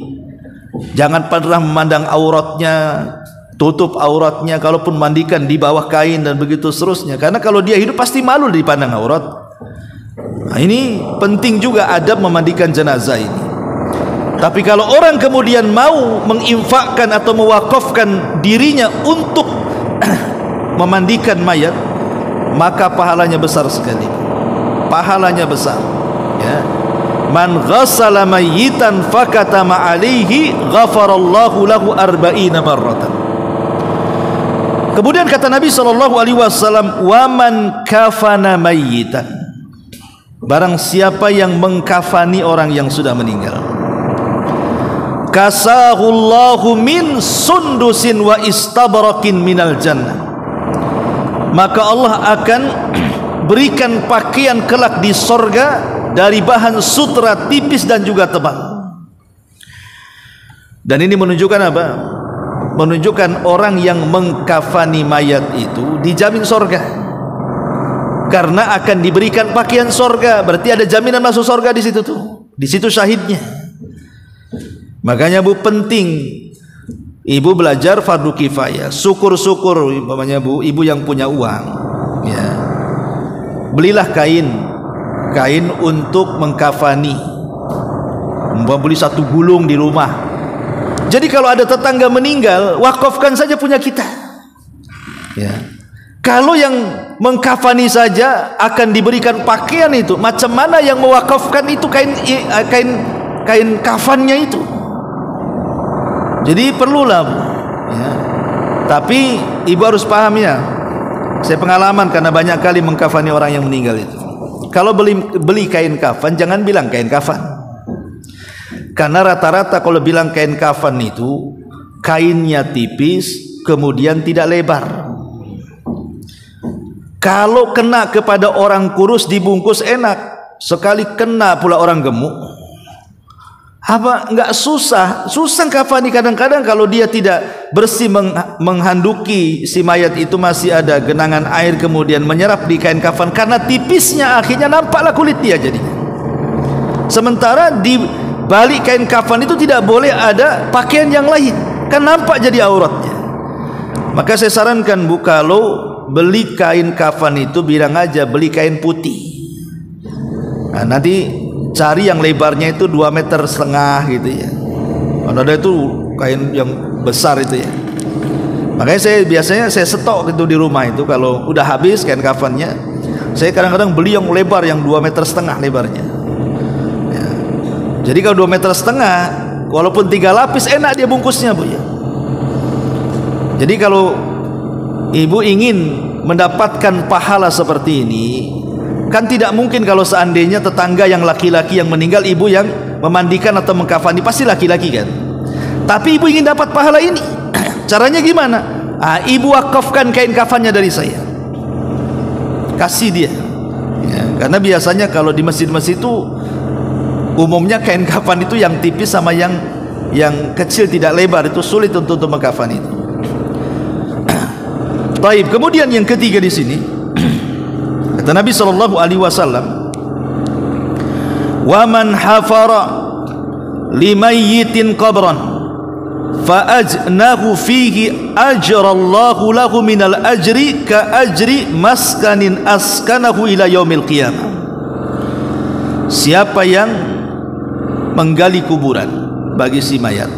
Jangan pernah memandang auratnya, tutup auratnya, kalaupun mandikan di bawah kain dan begitu seterusnya. Karena kalau dia hidup pasti malu dipandang aurat. Nah, ini penting juga adab memandikan jenazah ini. Tapi kalau orang kemudian mau menginfakkan atau mewakafkan dirinya untuk memandikan mayat, maka pahalanya besar sekali. Pahalanya besar. Ya. Man ghassala mayyitan fakatama alaihi ghafarallahu lahu arba'ina marratan. Kemudian kata Nabi SAW, wa man kafana mayyitan, barang siapa yang mengkafani orang yang sudah meninggal, kasahullahu min sundusin wa istabrakin minal jannah, maka Allah akan berikan pakaian kelak di sorga dari bahan sutra tipis dan juga tebal. Dan ini menunjukkan apa? Menunjukkan orang yang mengkafani mayat itu dijamin sorga, karena akan diberikan pakaian sorga. Berarti ada jaminan masuk sorga di situ tuh. Di situ syahidnya. Makanya Bu, penting ibu belajar fardu kifayah. Syukur-syukur umpamanya Bu, ibu yang punya uang, ya, belilah kain untuk mengkafani. Beli satu gulung di rumah. Jadi kalau ada tetangga meninggal, wakafkan saja punya kita. Ya. Kalau yang mengkafani saja akan diberikan pakaian itu, macam mana yang mewakafkan itu kain kafannya itu? Jadi perlulah, ya. Tapi ibu harus paham ya. Saya pengalaman karena banyak kali mengkafani orang yang meninggal itu. Kalau beli kain kafan, jangan bilang kain kafan. Karena rata-rata kalau bilang kain kafan itu kainnya tipis, kemudian tidak lebar. Kalau kena kepada orang kurus dibungkus enak, sekali kena pula orang gemuk, apa nggak susah kafani. Kadang-kadang kalau dia tidak bersih menghanduki si mayat itu, masih ada genangan air kemudian menyerap di kain kafan, karena tipisnya akhirnya nampaklah kulit dia jadinya. Sementara di balik kain kafan itu tidak boleh ada pakaian yang lain, kan nampak jadi auratnya. Maka saya sarankan Bu, kalau beli kain kafan itu bilang aja beli kain putih. Nah, nanti cari yang lebarnya itu 2,5 meter gitu ya. Kalau ada itu kain yang besar itu ya. Makanya biasanya saya stok itu di rumah itu, kalau udah habis kain kafannya, saya kadang-kadang beli yang lebar yang 2,5 meter lebarnya. Ya. Jadi kalau 2,5 meter, walaupun 3 lapis enak dia bungkusnya Bu ya. Jadi kalau ibu ingin mendapatkan pahala seperti ini, kan tidak mungkin kalau seandainya tetangga yang laki-laki yang meninggal, ibu yang memandikan atau mengkafani, pasti laki-laki kan. Tapi ibu ingin dapat pahala ini, caranya gimana? Ibu wakafkan kain kafannya dari saya, kasih dia. Karena biasanya kalau di masjid-masjid itu umumnya kain kafan itu yang tipis sama yang kecil, tidak lebar, itu sulit untuk mengkafan itu. Baik, kemudian yang ketiga di sini kata Nabi sallallahu alaihi wasallam, "Wa man hafara limayyitin qabran fa ajnahu fihi ajrallahu lahu minal ajri ka ajri maskanin askanahu ila yaumil qiyamah." Siapa yang menggali kuburan bagi si mayat,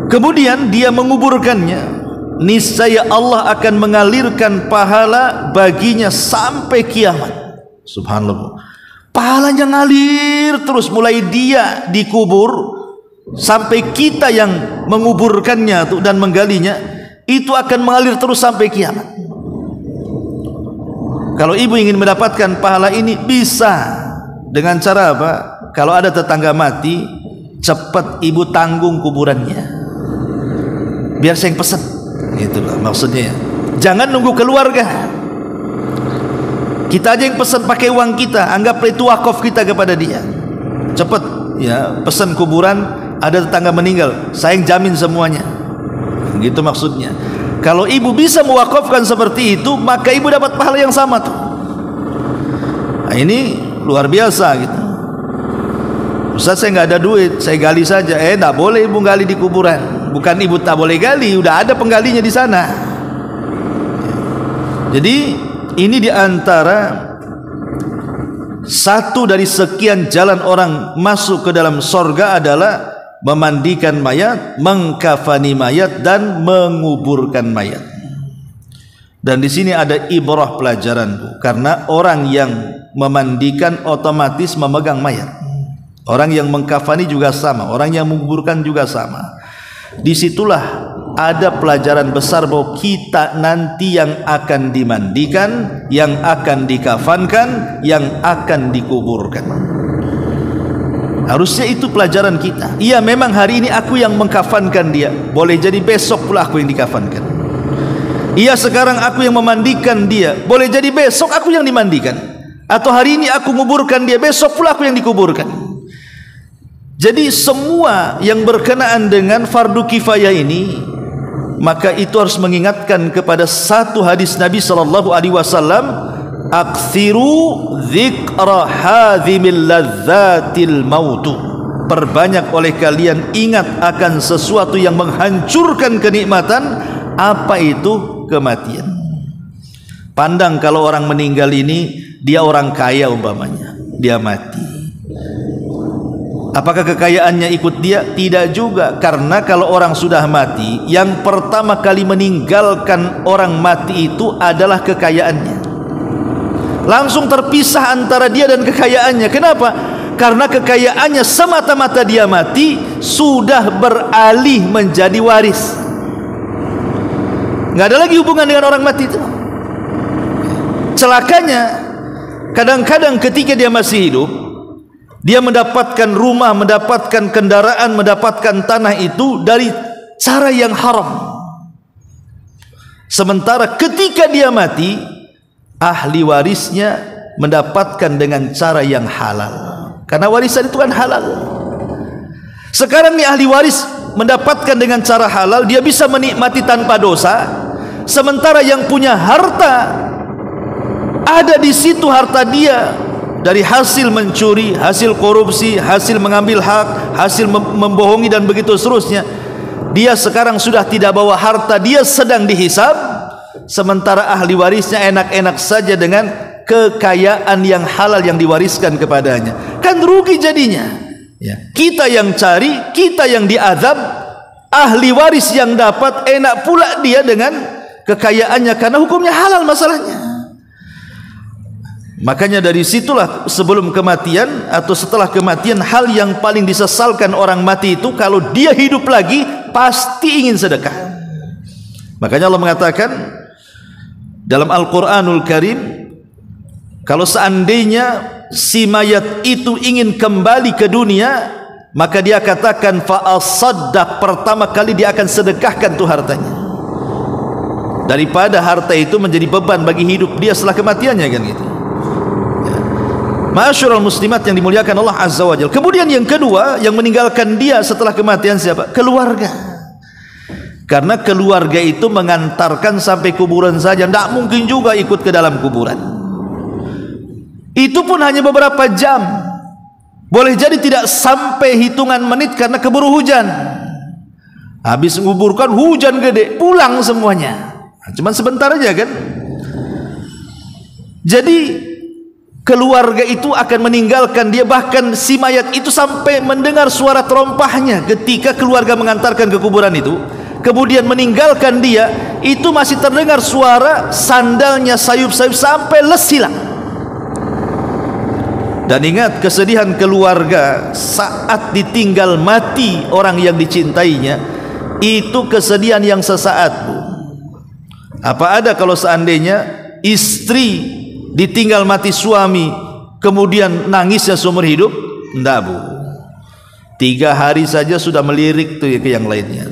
kemudian dia menguburkannya, niscaya Allah akan mengalirkan pahala baginya sampai kiamat. Subhanallah, pahalanya ngalir terus mulai dia dikubur sampai kita yang menguburkannya dan menggalinya, itu akan mengalir terus sampai kiamat. Kalau ibu ingin mendapatkan pahala ini, bisa dengan cara apa? Kalau ada tetangga mati, cepat ibu tanggung kuburannya, biar saya yang pesan. Itulah maksudnya. Jangan nunggu keluarga, kita aja yang pesan pakai uang kita, anggap itu wakaf kita kepada dia. Cepat ya, pesan kuburan, ada tetangga meninggal, saya yang jamin semuanya. Gitu maksudnya. Kalau ibu bisa mewakafkan seperti itu, maka ibu dapat pahala yang sama tuh. Nah, ini luar biasa gitu. Ustaz, saya nggak ada duit, saya gali saja. Nggak boleh ibu gali di kuburan. Bukan ibu tak boleh gali, udah ada penggalinya di sana. Jadi ini diantara satu dari sekian jalan orang masuk ke dalam sorga adalah memandikan mayat, mengkafani mayat, dan menguburkan mayat. Dan di sini ada ibrah pelajaran, Bu, karena orang yang memandikan otomatis memegang mayat, orang yang mengkafani juga sama, orang yang menguburkan juga sama. Disitulah ada pelajaran besar bahwa kita nanti yang akan dimandikan, yang akan dikafankan, yang akan dikuburkan. Harusnya itu pelajaran kita. Iya, memang hari ini aku yang mengkafankan dia, boleh jadi besok pula aku yang dikafankan. Iya, sekarang aku yang memandikan dia, boleh jadi besok aku yang dimandikan. Atau hari ini aku menguburkan dia, besok pula aku yang dikuburkan. Jadi semua yang berkenaan dengan fardu kifayah ini, maka itu harus mengingatkan kepada satu hadis Nabi sallallahu alaihi wasallam, "Aktsiru dzikra hadzimil ladzatil mautu." Perbanyak oleh kalian ingat akan sesuatu yang menghancurkan kenikmatan. Apa itu? Kematian. Pandang kalau orang meninggal ini, dia orang kaya umpamanya, dia mati. Apakah kekayaannya ikut dia? Tidak juga. Karena kalau orang sudah mati, yang pertama kali meninggalkan orang mati itu adalah kekayaannya. Langsung terpisah antara dia dan kekayaannya. Kenapa? Karena kekayaannya semata-mata dia mati sudah beralih menjadi waris. Nggak ada lagi hubungan dengan orang mati itu. Celakanya, kadang-kadang ketika dia masih hidup, dia mendapatkan rumah, mendapatkan kendaraan, mendapatkan tanah itu dari cara yang haram. Sementara ketika dia mati, ahli warisnya mendapatkan dengan cara yang halal. Karena warisan itu kan halal. Sekarang nih ahli waris mendapatkan dengan cara halal, dia bisa menikmati tanpa dosa. Sementara yang punya harta, ada di situ harta dia dari hasil mencuri, hasil korupsi, hasil mengambil hak, hasil membohongi dan begitu seterusnya. Dia sekarang sudah tidak bawa harta, dia sedang dihisab. Sementara ahli warisnya enak-enak saja dengan kekayaan yang halal yang diwariskan kepadanya. Kan rugi jadinya ya. Kita yang cari, kita yang diazab, ahli waris yang dapat enak pula dia dengan kekayaannya karena hukumnya halal masalahnya. Makanya dari situlah sebelum kematian atau setelah kematian, hal yang paling disesalkan orang mati itu kalau dia hidup lagi pasti ingin sedekah. Makanya Allah mengatakan dalam Al-Quranul Karim, kalau seandainya si mayat itu ingin kembali ke dunia, maka dia katakan fa'asaddaq, pertama kali dia akan sedekahkan tuh hartanya. daripada harta itu menjadi beban bagi hidup dia setelah kematiannya, kan gitu. Ma'asyiral muslimat yang dimuliakan Allah Azza wa Jalla. Kemudian yang kedua, yang meninggalkan dia setelah kematian siapa? Keluarga. Karena keluarga itu mengantarkan sampai kuburan saja, tidak mungkin juga ikut ke dalam kuburan. Itu pun hanya beberapa jam, boleh jadi tidak sampai hitungan menit karena keburu hujan. Habis menguburkan hujan gede, pulang semuanya. Cuman sebentar aja kan. Jadi keluarga itu akan meninggalkan dia, bahkan si mayat itu sampai mendengar suara terompahnya ketika keluarga mengantarkan ke kuburan itu, kemudian meninggalkan dia, itu masih terdengar suara sandalnya sayup-sayup sampai les hilang. Dan ingat, kesedihan keluarga saat ditinggal mati orang yang dicintainya itu kesedihan yang sesaat. Apa ada kalau seandainya istri ditinggal mati suami kemudian nangisnya seumur hidup? Enggak, Bu. 3 hari saja sudah melirik tuh ke yang lainnya.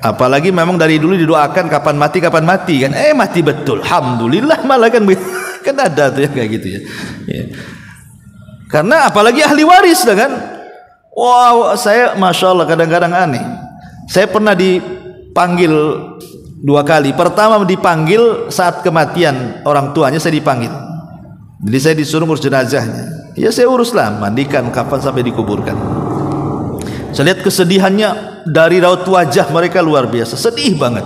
Apalagi memang dari dulu didoakan kapan mati kan. Mati betul, alhamdulillah, malah kan kan ada tuh ya kayak gitu ya. Karena apalagi ahli waris kan. Wow, saya masya Allah kadang-kadang aneh. Saya pernah dipanggil 2 kali. Pertama dipanggil saat kematian orang tuanya, saya dipanggil. Jadi saya disuruh urus jenazahnya. Ya saya uruslah, mandikan, kapan sampai dikuburkan. Saya lihat kesedihannya dari raut wajah mereka luar biasa, sedih banget.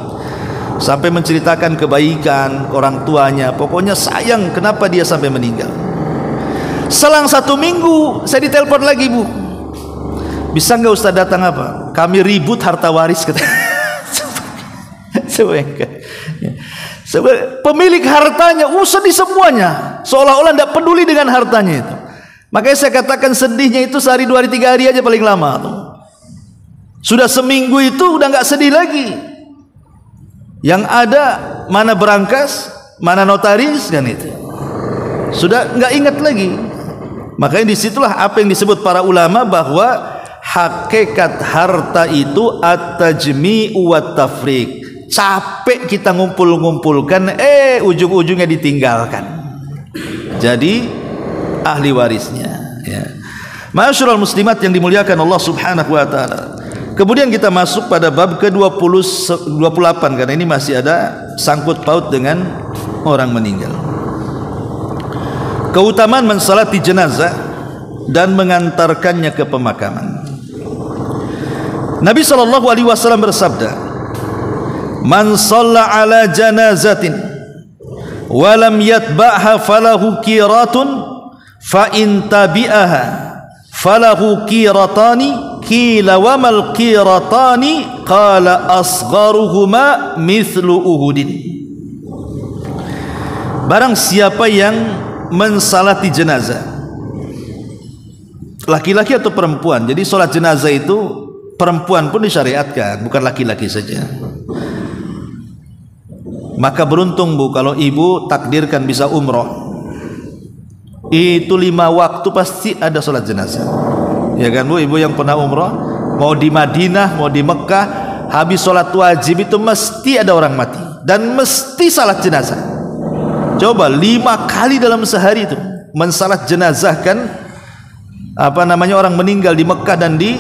Sampai menceritakan kebaikan orang tuanya, pokoknya sayang kenapa dia sampai meninggal. Selang 1 minggu saya ditelepon lagi, Bu. Bisa nggak Ustaz datang apa? Kami ribut harta waris katanya. Pemilik hartanya sedih semuanya, seolah-olah tidak peduli dengan hartanya itu. Makanya saya katakan sedihnya itu sehari, 2 hari, 3 hari aja paling lama tuh. Sudah seminggu itu udah nggak sedih lagi. Yang ada mana berangkas, mana notaris kan itu. Sudah nggak ingat lagi. Makanya disitulah apa yang disebut para ulama bahwa hakikat harta itu at-tajmi'u wat tafriq. Capek kita ngumpul-ngumpulkan, ujung-ujungnya ditinggalkan. Jadi ahli warisnya ya. Ma'asyiral muslimat yang dimuliakan Allah Subhanahu wa taala. Kemudian kita masuk pada bab ke-28 karena ini masih ada sangkut paut dengan orang meninggal. Keutamaan mensalati jenazah dan mengantarkannya ke pemakaman. Nabi sallallahu alaihi wasallam bersabda, "Man shalla ala janazatin wa lam yatba'ha falahu qiratun fa in tabi'aha falahu qiratani qila wa mal qiratani qala asgharuhuma mithlu uhudin." Barang siapa yang mensalati jenazah, laki-laki atau perempuan. Jadi salat jenazah itu perempuan pun disyariatkan, bukan laki-laki saja. Maka beruntung, Bu, kalau ibu takdirkan bisa umroh. Itu 5 waktu pasti ada sholat jenazah. Ya kan, Bu, ibu yang pernah umroh, mau di Madinah, mau di Mekah, habis sholat wajib itu mesti ada orang mati dan mesti salat jenazah. Coba 5 kali dalam sehari itu mensalat jenazahkan orang meninggal di Mekah dan di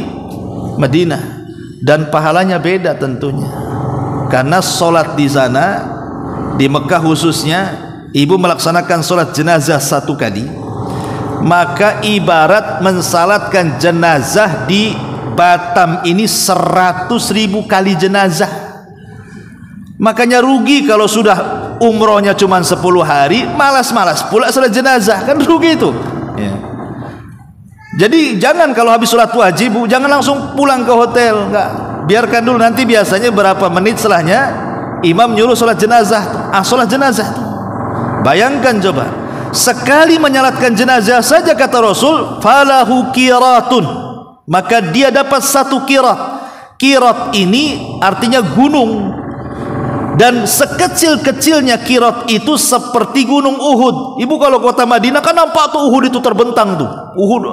Madinah, dan pahalanya beda tentunya. Karena sholat di sana, di Mekah khususnya, ibu melaksanakan sholat jenazah 1 kali, maka ibarat mensalatkan jenazah di Batam ini 100.000 kali jenazah. Makanya rugi kalau sudah umrohnya cuma 10 hari, malas-malas pula sholat jenazah, kan rugi itu ya. Jadi jangan kalau habis sholat wajib, Bu, jangan langsung pulang ke hotel, enggak. Biarkan dulu, nanti biasanya berapa menit setelahnya imam nyuruh sholat jenazah. Sholat jenazah. Bayangkan coba, sekali menyalatkan jenazah saja kata Rasul, falahu qiratun, maka dia dapat 1 qirat. Qirat ini artinya gunung. Dan sekecil-kecilnya qirat itu seperti gunung Uhud. Ibu kalau kota Madinah kan nampak tuh Uhud itu terbentang tuh. Uhud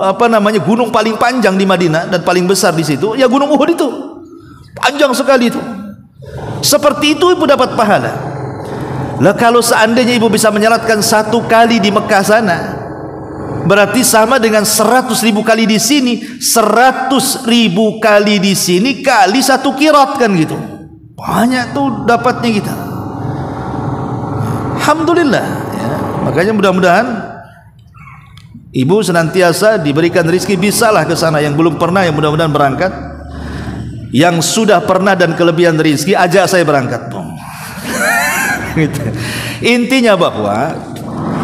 gunung paling panjang di Madinah dan paling besar di situ, ya gunung Uhud itu. Panjang sekali itu. Seperti itu ibu dapat pahala. Lah kalau seandainya ibu bisa menyalatkan 1 kali di Mekah sana, berarti sama dengan 100.000 kali di sini. 100.000 kali di sini kali 1 qirat kan gitu. Banyak tuh dapatnya kita. Alhamdulillah ya. Makanya mudah-mudahan ibu senantiasa diberikan rezeki, bisalah ke sana. Yang belum pernah, yang mudah-mudahan berangkat. Yang sudah pernah dan kelebihan rezeki, ajak saya berangkat. Gitu. Intinya bahwa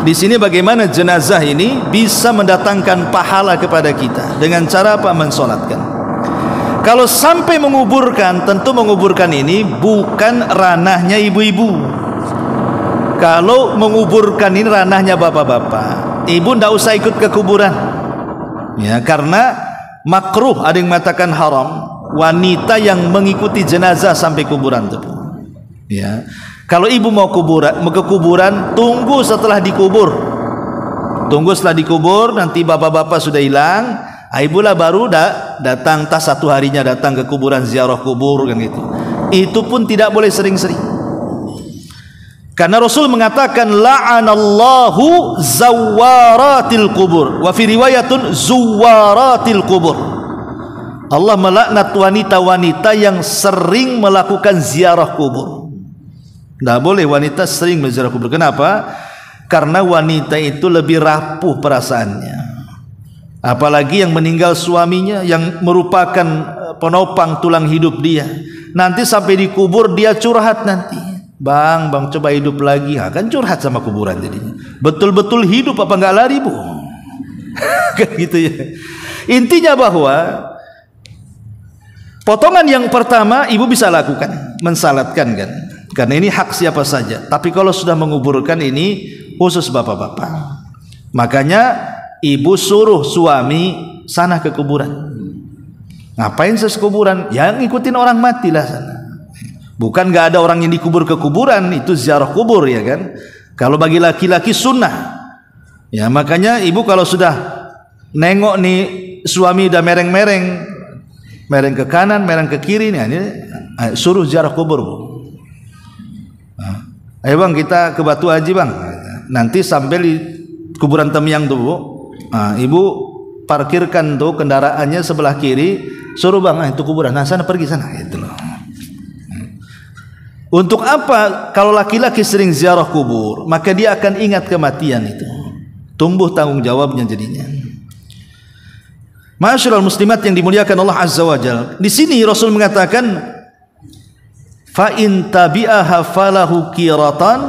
di sini bagaimana jenazah ini bisa mendatangkan pahala kepada kita dengan cara apa? Mensolatkan. Kalau sampai menguburkan, tentu menguburkan ini bukan ranahnya ibu-ibu. Kalau menguburkan ini ranahnya bapak-bapak, ibu ndak usah ikut ke kuburan. Ya, karena makruh, ada yang mengatakan haram wanita yang mengikuti jenazah sampai kuburan itu. Ya. Kalau ibu mau ke kuburan, tunggu setelah dikubur. Tunggu setelah dikubur, nanti bapak-bapak sudah hilang, ibulah baru datang, tas 1 harinya datang ke kuburan, ziarah kubur kan gitu. Itu pun tidak boleh sering-sering. Karena Rasul mengatakan la'anallahu zawaratil kubur, wa fi riwayatun zuwaratil kubur. Allah melaknat wanita-wanita yang sering melakukan ziarah kubur. Tidak boleh wanita sering berziarah kubur. Kenapa? Karena wanita itu lebih rapuh perasaannya. Apalagi yang meninggal suaminya, yang merupakan penopang tulang hidup dia. Nanti sampai dikubur dia curhat nanti. Bang, coba hidup lagi. Kan curhat sama kuburan jadinya. Betul-betul hidup apa enggak lari, Bu? Kan gitu ya. Intinya bahwa potongan yang pertama ibu bisa lakukan, mensalatkan kan. Karena ini hak siapa saja. Tapi kalau sudah menguburkan ini khusus bapak-bapak. Makanya ibu suruh suami sana ke kuburan. Ngapain saya ke kuburan? Ya ngikutin orang mati lah sana. Bukan nggak ada orang yang dikubur ke kuburan, itu ziarah kubur ya kan. Kalau bagi laki-laki sunnah. Ya makanya ibu kalau sudah nengok nih suami udah mereng-mereng, mereng ke kanan, mereng ke kiri, nih ini suruh ziarah kubur, Bu. Ayo bang, kita ke Batu Haji bang. Nanti sampai di kuburan Temyang tuh, Bu. Ibu parkirkan tuh kendaraannya sebelah kiri, suruh bang, itu kuburan. Nah sana pergi sana, itu loh. Untuk apa? Kalau laki-laki sering ziarah kubur, maka dia akan ingat kematian itu. Tumbuh tanggung jawabnya jadinya. Ma'asyiral muslimat yang dimuliakan Allah Azza wa Jalla. Di sini Rasul mengatakan fa in tabi'aha falahu qiratan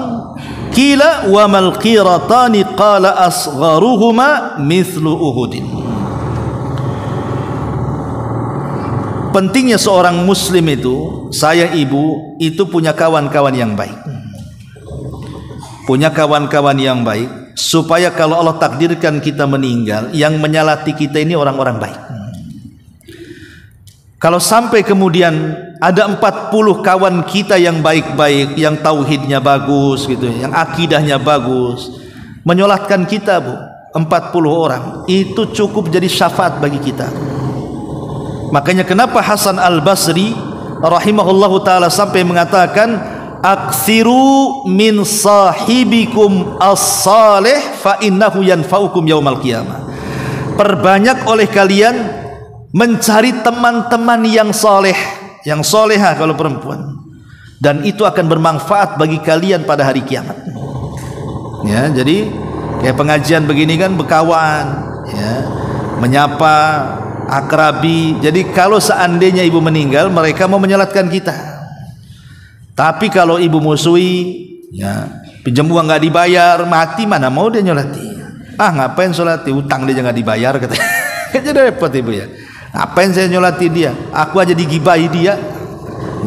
qila wa mal qiratani qala asgharuhuma mithlu uhudin. Pentingnya seorang muslim itu, saya ibu, itu punya kawan-kawan yang baik. Punya kawan-kawan yang baik supaya kalau Allah takdirkan kita meninggal, yang menyalati kita ini orang-orang baik. Kalau sampai kemudian ada 40 kawan kita yang baik-baik, yang tauhidnya bagus gitu, yang akidahnya bagus, menyolatkan kita, Bu, 40 orang, itu cukup jadi syafaat bagi kita. Makanya kenapa Hasan Al-Basri rahimahullahu taala sampai mengatakan aksiru min sahibikum as-salih fa innahu yanfa'ukum yaumal qiyamah. Perbanyak oleh kalian mencari teman-teman yang soleh, yang soleha kalau perempuan, dan itu akan bermanfaat bagi kalian pada hari kiamat. Ya, jadi kayak pengajian begini kan berkawan, ya, menyapa akrabi. Jadi kalau seandainya ibu meninggal, mereka mau menyolatkan kita. Tapi kalau ibu musuhi, ya, pinjam uang nggak dibayar, mati mana mau dia nyolati? Ngapain solati? Utang dia nggak dibayar, katanya. Jadi repot ibu ya. Ngapain saya nyolati dia? Aku aja digibahi dia.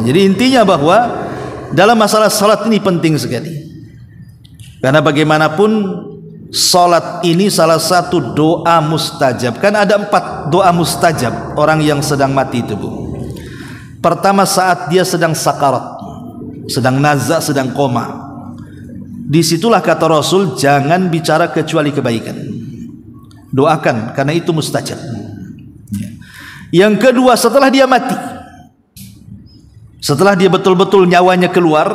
Jadi intinya bahwa dalam masalah salat ini penting sekali. Karena bagaimanapun salat ini salah satu doa mustajab. Kan ada 4 doa mustajab orang yang sedang mati itu, Bu. Pertama saat dia sedang sakarat, sedang nazak, sedang koma. Disitulah kata Rasul, jangan bicara kecuali kebaikan. Doakan, karena itu mustajab. Yang kedua, setelah dia mati, setelah dia betul-betul nyawanya keluar,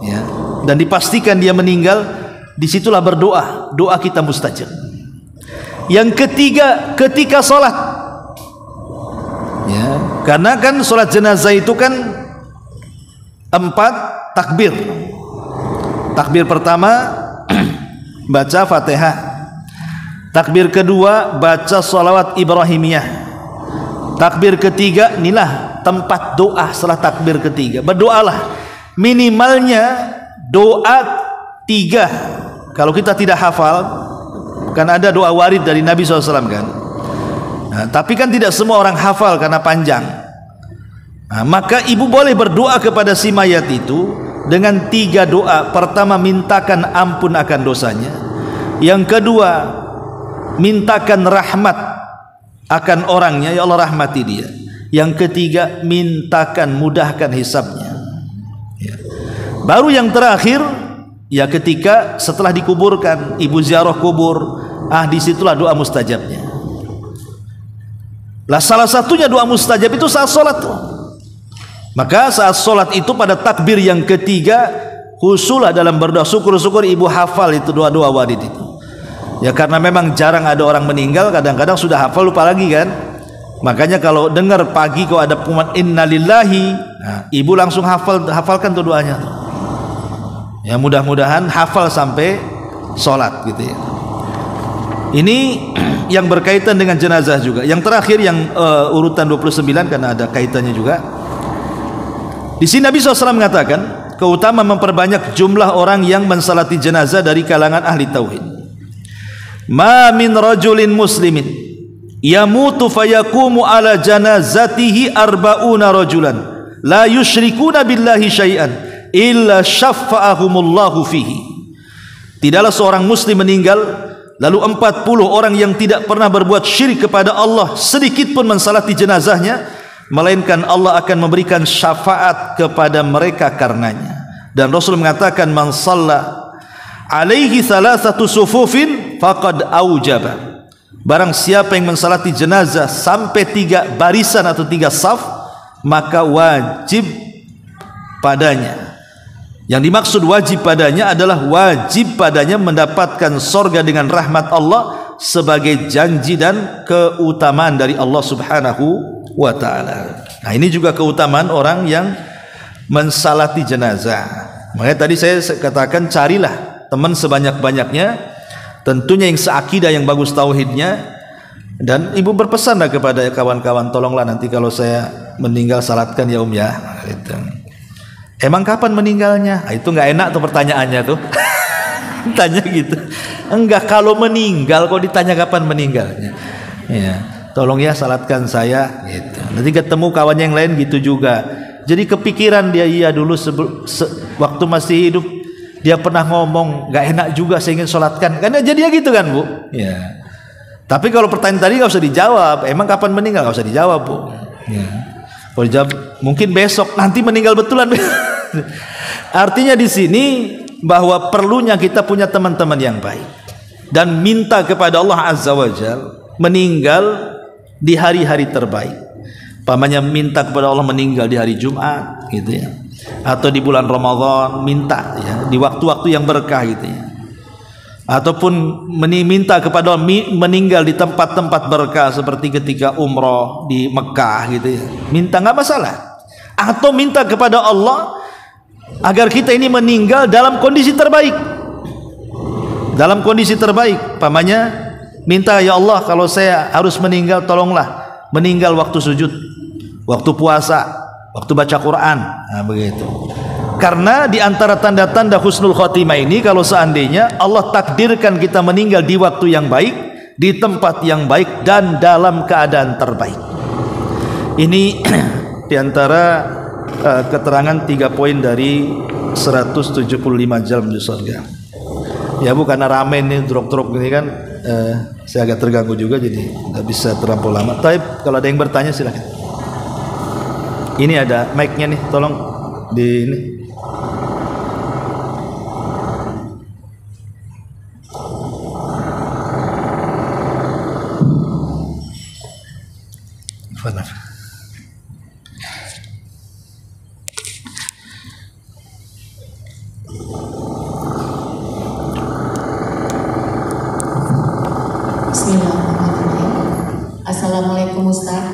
ya, dan dipastikan dia meninggal, disitulah berdoa, doa kita mustajab. Yang ketiga, ketika sholat, ya, karena kan sholat jenazah itu kan 4 takbir. Takbir pertama baca Fatihah, takbir kedua baca sholawat Ibrahimiyah, takbir ketiga inilah tempat doa setelah takbir ketiga. Berdoalah minimalnya doa 3. Kalau kita tidak hafal, kan ada doa warid dari Nabi SAW kan. Nah, tapi kan tidak semua orang hafal karena panjang. Nah, maka ibu boleh berdoa kepada si mayat itu dengan 3 doa. Pertama, mintakan ampun akan dosanya. Yang kedua, mintakan rahmat akan orangnya, ya Allah rahmati dia. Yang ketiga, mintakan mudahkan hisabnya, ya. Baru yang terakhir, ya ketika setelah dikuburkan, ibu ziarah kubur, disitulah doa mustajabnya. Lah salah satunya doa mustajab itu saat sholat. Maka saat sholat itu pada takbir yang ketiga, khusulah dalam berdoa. Syukur-syukur ibu hafal itu doa-doa warid itu. Ya karena memang jarang ada orang meninggal, kadang-kadang sudah hafal lupa lagi kan. Makanya kalau dengar pagi kalau ada pengumuman innalillahi, ibu langsung hafalkan tuh doanya. Ya mudah-mudahan hafal sampai sholat gitu ya. Ini yang berkaitan dengan jenazah juga. Yang terakhir yang urutan 29 karena ada kaitannya juga. Di sini Nabi SAW mengatakan keutamaan memperbanyak jumlah orang yang mensalati jenazah dari kalangan ahli tauhid. Ma min rajulin muslimin yamutu fayaqumu ala janazatihi arba'una rajulan la yusyrikuna billahi syai'an illa syafa'ahumullahu fihi. Tidaklah seorang muslim meninggal lalu 40 orang yang tidak pernah berbuat syirik kepada Allah sedikit pun mensalati jenazahnya, melainkan Allah akan memberikan syafaat kepada mereka karenanya. Dan Rasul mengatakan man shalla alaihi thalathatu sufufin faqad aujaba. Barang siapa yang mensalati jenazah sampai 3 barisan atau 3 saf, maka wajib padanya. Yang dimaksud wajib padanya adalah wajib padanya mendapatkan sorga dengan rahmat Allah sebagai janji dan keutamaan dari Allah Subhanahu wa ta'ala. Nah ini juga keutamaan orang yang mensalati jenazah. Makanya tadi saya katakan carilah teman sebanyak-banyaknya, tentunya yang seakidah, yang bagus tauhidnya. Dan ibu berpesanlah kepada kawan-kawan, tolonglah nanti kalau saya meninggal salatkan ya ya gitu. Emang kapan meninggalnya? Itu nggak enak tuh pertanyaannya tuh. Tanya gitu. Enggak, kalau meninggal kok ditanya kapan meninggalnya. Ya, tolong ya salatkan saya gitu. Nanti ketemu kawan yang lain gitu juga. Jadi kepikiran dia, iya dulu waktu masih hidup dia pernah ngomong nggak enak juga saya ingin salatkan. Karena jadi gitu kan, Bu? Ya. Tapi kalau pertanyaan tadi nggak usah dijawab. Emang kapan meninggal? Nggak usah dijawab, Bu. Ya. Kalau dijawab mungkin besok, nanti meninggal betulan. Artinya di sini bahwa perlunya kita punya teman-teman yang baik dan minta kepada Allah Azza wa Jalla meninggal di hari-hari terbaik. Pamannya minta kepada Allah meninggal di hari Jumat gitu ya, atau di bulan Ramadan, minta ya di waktu-waktu yang berkah gitu ya. Ataupun minta kepada Allah meninggal di tempat-tempat berkah seperti ketika umroh di Mekah gitu ya. Minta nggak masalah. Atau minta kepada Allah agar kita ini meninggal dalam kondisi terbaik. Dalam kondisi terbaik. Pamannya minta, ya Allah kalau saya harus meninggal tolonglah meninggal waktu sujud, waktu puasa, waktu baca Quran. Nah begitu. Karena di antara tanda-tanda husnul khotimah ini, kalau seandainya Allah takdirkan kita meninggal di waktu yang baik, di tempat yang baik, dan dalam keadaan terbaik. Ini di antara keterangan 3 poin dari 175 jalan menuju surga. Ya Bu, karena rame nih drop-drop ini kan, saya agak terganggu juga jadi nggak bisa terlampau lama. Tapi kalau ada yang bertanya silakan. Ini ada mic-nya nih, tolong di ini.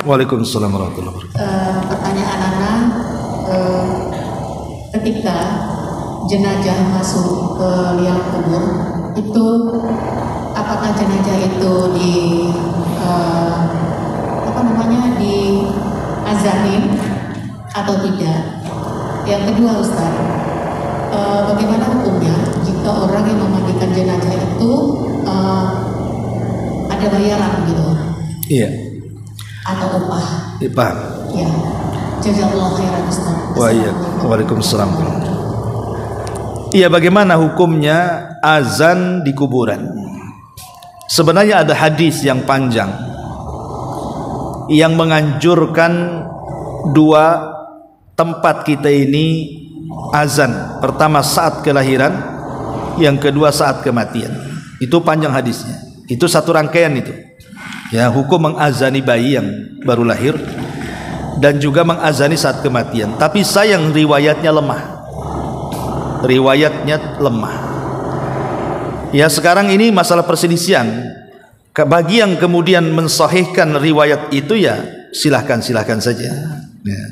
Waalaikumsalam warahmatullahi wabarakatuh. Pertanyaan anak, ketika jenazah masuk ke liang kubur, itu apakah jenazah itu di azanin atau tidak? Yang kedua Ustaz, bagaimana hukumnya jika orang yang memandikan jenazah itu ada bayaran gitu? Iya. Atau upah? Upah. Ya. Jazakallahu khairan Ustaz. Waalaikumsalam. Iya, bagaimana hukumnya azan di kuburan? Sebenarnya ada hadis yang panjang yang menganjurkan dua tempat kita ini azan. Pertama saat kelahiran, yang kedua saat kematian. Itu panjang hadisnya. Itu satu rangkaian itu. Ya, hukum mengazani bayi yang baru lahir dan juga mengazani saat kematian. Tapi sayang riwayatnya lemah. Riwayatnya lemah. Ya, sekarang ini masalah perselisihan. Bagi yang kemudian mensahihkan riwayat itu, ya silahkan saja. Ya.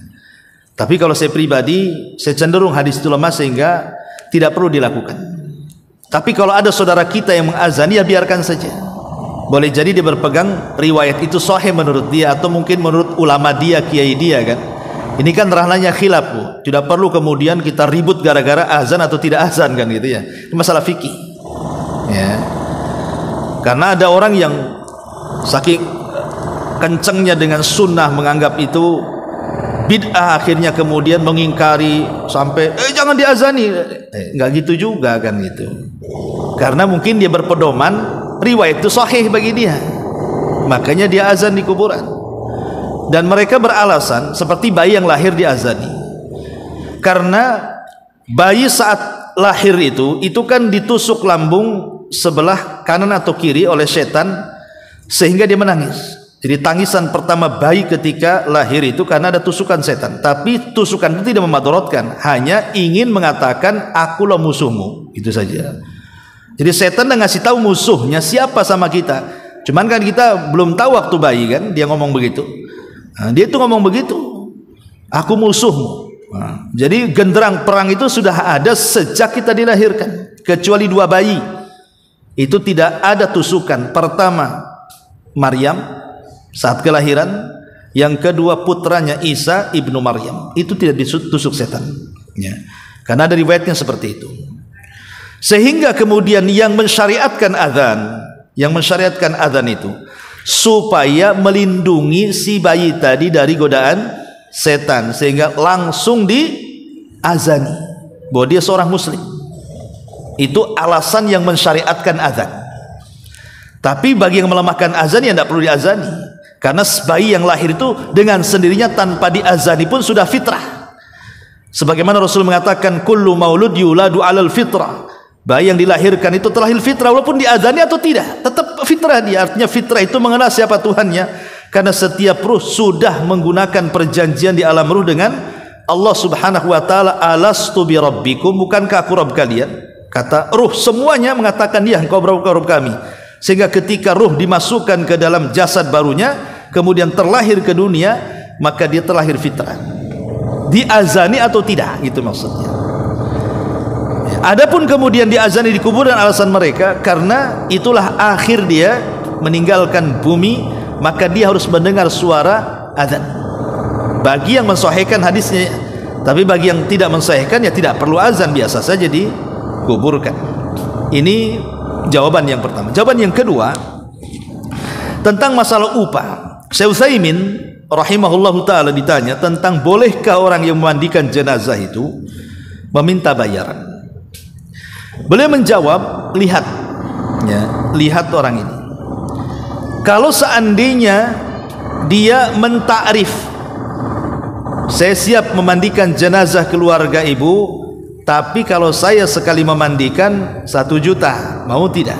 Tapi kalau saya pribadi, saya cenderung hadis itu lemah sehingga tidak perlu dilakukan. Tapi kalau ada saudara kita yang mengazani, ya biarkan saja. Boleh jadi dia berpegang riwayat itu sahih menurut dia, atau mungkin menurut ulama dia, kiai dia kan. Ini kan ranahnya khilaf, Bu. Tidak perlu kemudian kita ribut gara-gara azan atau tidak azan kan gitu ya. Ini masalah fikih. Ya. Karena ada orang yang saking kencengnya dengan sunnah menganggap itu bid'ah, akhirnya kemudian mengingkari sampai jangan diazani. Enggak gitu juga kan gitu. Karena mungkin dia berpedoman riwayat itu sahih bagi dia, makanya dia azan di kuburan. Dan mereka beralasan seperti bayi yang lahir diazani, karena bayi saat lahir itu kan ditusuk lambung sebelah kanan atau kiri oleh setan sehingga dia menangis. Jadi tangisan pertama bayi ketika lahir itu karena ada tusukan setan. Tapi tusukan itu tidak memadorotkan, hanya ingin mengatakan akulah musuhmu, itu saja. Jadi setan dah ngasih tahu musuhnya siapa sama kita. Cuman kan kita belum tahu waktu bayi kan dia ngomong begitu. Nah, dia itu ngomong begitu, aku musuhmu. Nah, jadi genderang perang itu sudah ada sejak kita dilahirkan, kecuali dua bayi. Itu tidak ada tusukan. Pertama Maryam saat kelahiran, yang kedua putranya Isa ibnu Maryam. Itu tidak ditusuk setan. Ya. Karena ada riwayatnya seperti itu. Sehingga kemudian yang mensyariatkan azan itu supaya melindungi si bayi tadi dari godaan setan, sehingga langsung diazani bahwa dia seorang muslim. Itu alasan yang mensyariatkan azan. Tapi bagi yang melemahkan azan, ya tidak perlu diazani, karena bayi yang lahir itu dengan sendirinya tanpa diazani pun sudah fitrah. Sebagaimana Rasul mengatakan kullu maulud yuladu alal fitrah. Bayi yang dilahirkan itu terlahir fitrah, walaupun diazani atau tidak, tetap fitrah dia. Artinya fitrah itu mengenal siapa Tuhannya, karena setiap ruh sudah menggunakan perjanjian di alam ruh dengan Allah Subhanahu wa taala. Alastu bi rabbikum, bukankah aku Rabb kalian? Kata ruh semuanya mengatakan ya, engkau Rabb kami. Sehingga ketika ruh dimasukkan ke dalam jasad barunya, kemudian terlahir ke dunia, maka dia terlahir fitrah. Diazani atau tidak, gitu maksudnya. Adapun kemudian diazani di kuburan, alasan mereka karena itulah akhir dia meninggalkan bumi, maka dia harus mendengar suara azan. Bagi yang mensahihkan hadisnya, tapi bagi yang tidak mensahihkan, ya tidak perlu azan, biasa saja dikuburkan. Ini jawaban yang pertama. Jawaban yang kedua tentang masalah upah. Syekh Utsaimin rahimahullahu taala ditanya tentang bolehkah orang yang memandikan jenazah itu meminta bayaran. Beliau menjawab, lihat orang ini. Kalau seandainya dia mentakrif, saya siap memandikan jenazah keluarga ibu, tapi kalau saya sekali memandikan 1 juta, mau tidak?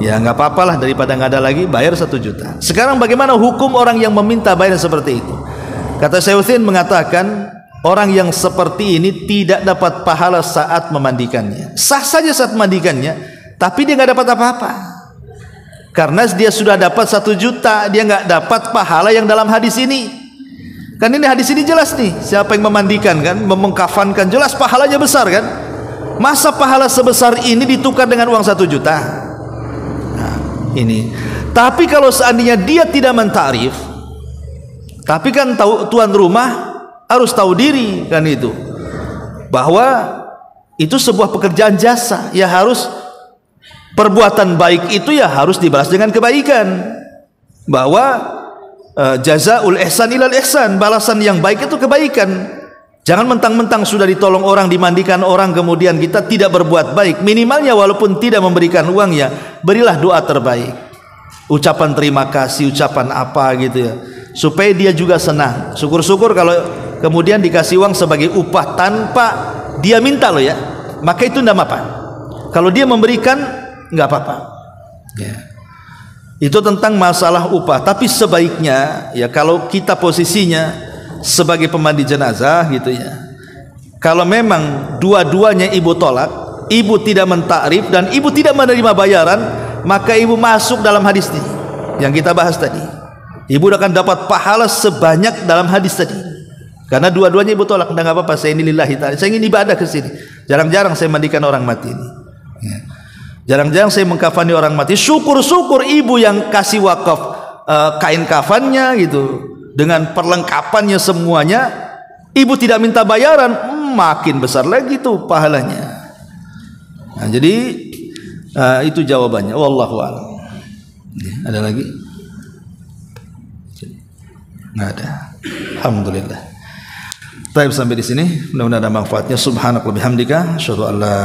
Ya nggak apa-apalah, daripada nggak ada lagi, bayar 1 juta. Sekarang bagaimana hukum orang yang meminta bayaran seperti itu? Kata Syekh Utsaimin mengatakan, orang yang seperti ini tidak dapat pahala saat memandikannya. Sah saja saat memandikannya, tapi dia nggak dapat apa-apa. Karena dia sudah dapat 1 juta, dia nggak dapat pahala yang dalam hadis ini. Kan ini hadis ini jelas nih, siapa yang memandikan kan, memengkafankan, jelas pahalanya besar kan. Masa pahala sebesar ini ditukar dengan uang 1 juta? Nah, ini. Tapi kalau seandainya dia tidak mentarif, tapi kan tuan rumah harus tahu diri kan itu, bahwa itu sebuah pekerjaan jasa, ya harus perbuatan baik itu ya harus dibalas dengan kebaikan. Bahwa jazaul ihsan ilal ihsan, balasan yang baik itu kebaikan. Jangan mentang-mentang sudah ditolong orang, dimandikan orang, kemudian kita tidak berbuat baik. Minimalnya walaupun tidak memberikan uangnya, berilah doa terbaik, ucapan terima kasih, ucapan apa gitu ya, supaya dia juga senang. Syukur-syukur kalau kemudian dikasih uang sebagai upah tanpa dia minta loh ya, maka itu tidak apa. Kalau dia memberikan nggak apa-apa ya. Itu tentang masalah upah. Tapi sebaiknya ya, kalau kita posisinya sebagai pemandi jenazah gitu ya, kalau memang dua-duanya ibu tolak, ibu tidak mentakrif dan ibu tidak menerima bayaran, maka ibu masuk dalam hadis ini yang kita bahas tadi. Ibu akan dapat pahala sebanyak dalam hadis tadi, karena dua-duanya ibu tolak. Nggak apa-apa, saya ini lillahi ta'ala, saya ingin ibadah ke sini. Jarang-jarang saya mandikan orang mati ini ya. Jarang-jarang saya mengkafani orang mati. Syukur-syukur ibu yang kasih wakaf kain kafannya gitu, dengan perlengkapannya semuanya, ibu tidak minta bayaran, makin besar lagi tuh pahalanya. Nah, jadi itu jawabannya. Wallahu a'lam. Ada lagi? Nggak ada. Alhamdulillah. Baik, sampai di sini. Mudah-mudahan ada manfaatnya. Subhanakallahumma bihamdika, asyhadu an la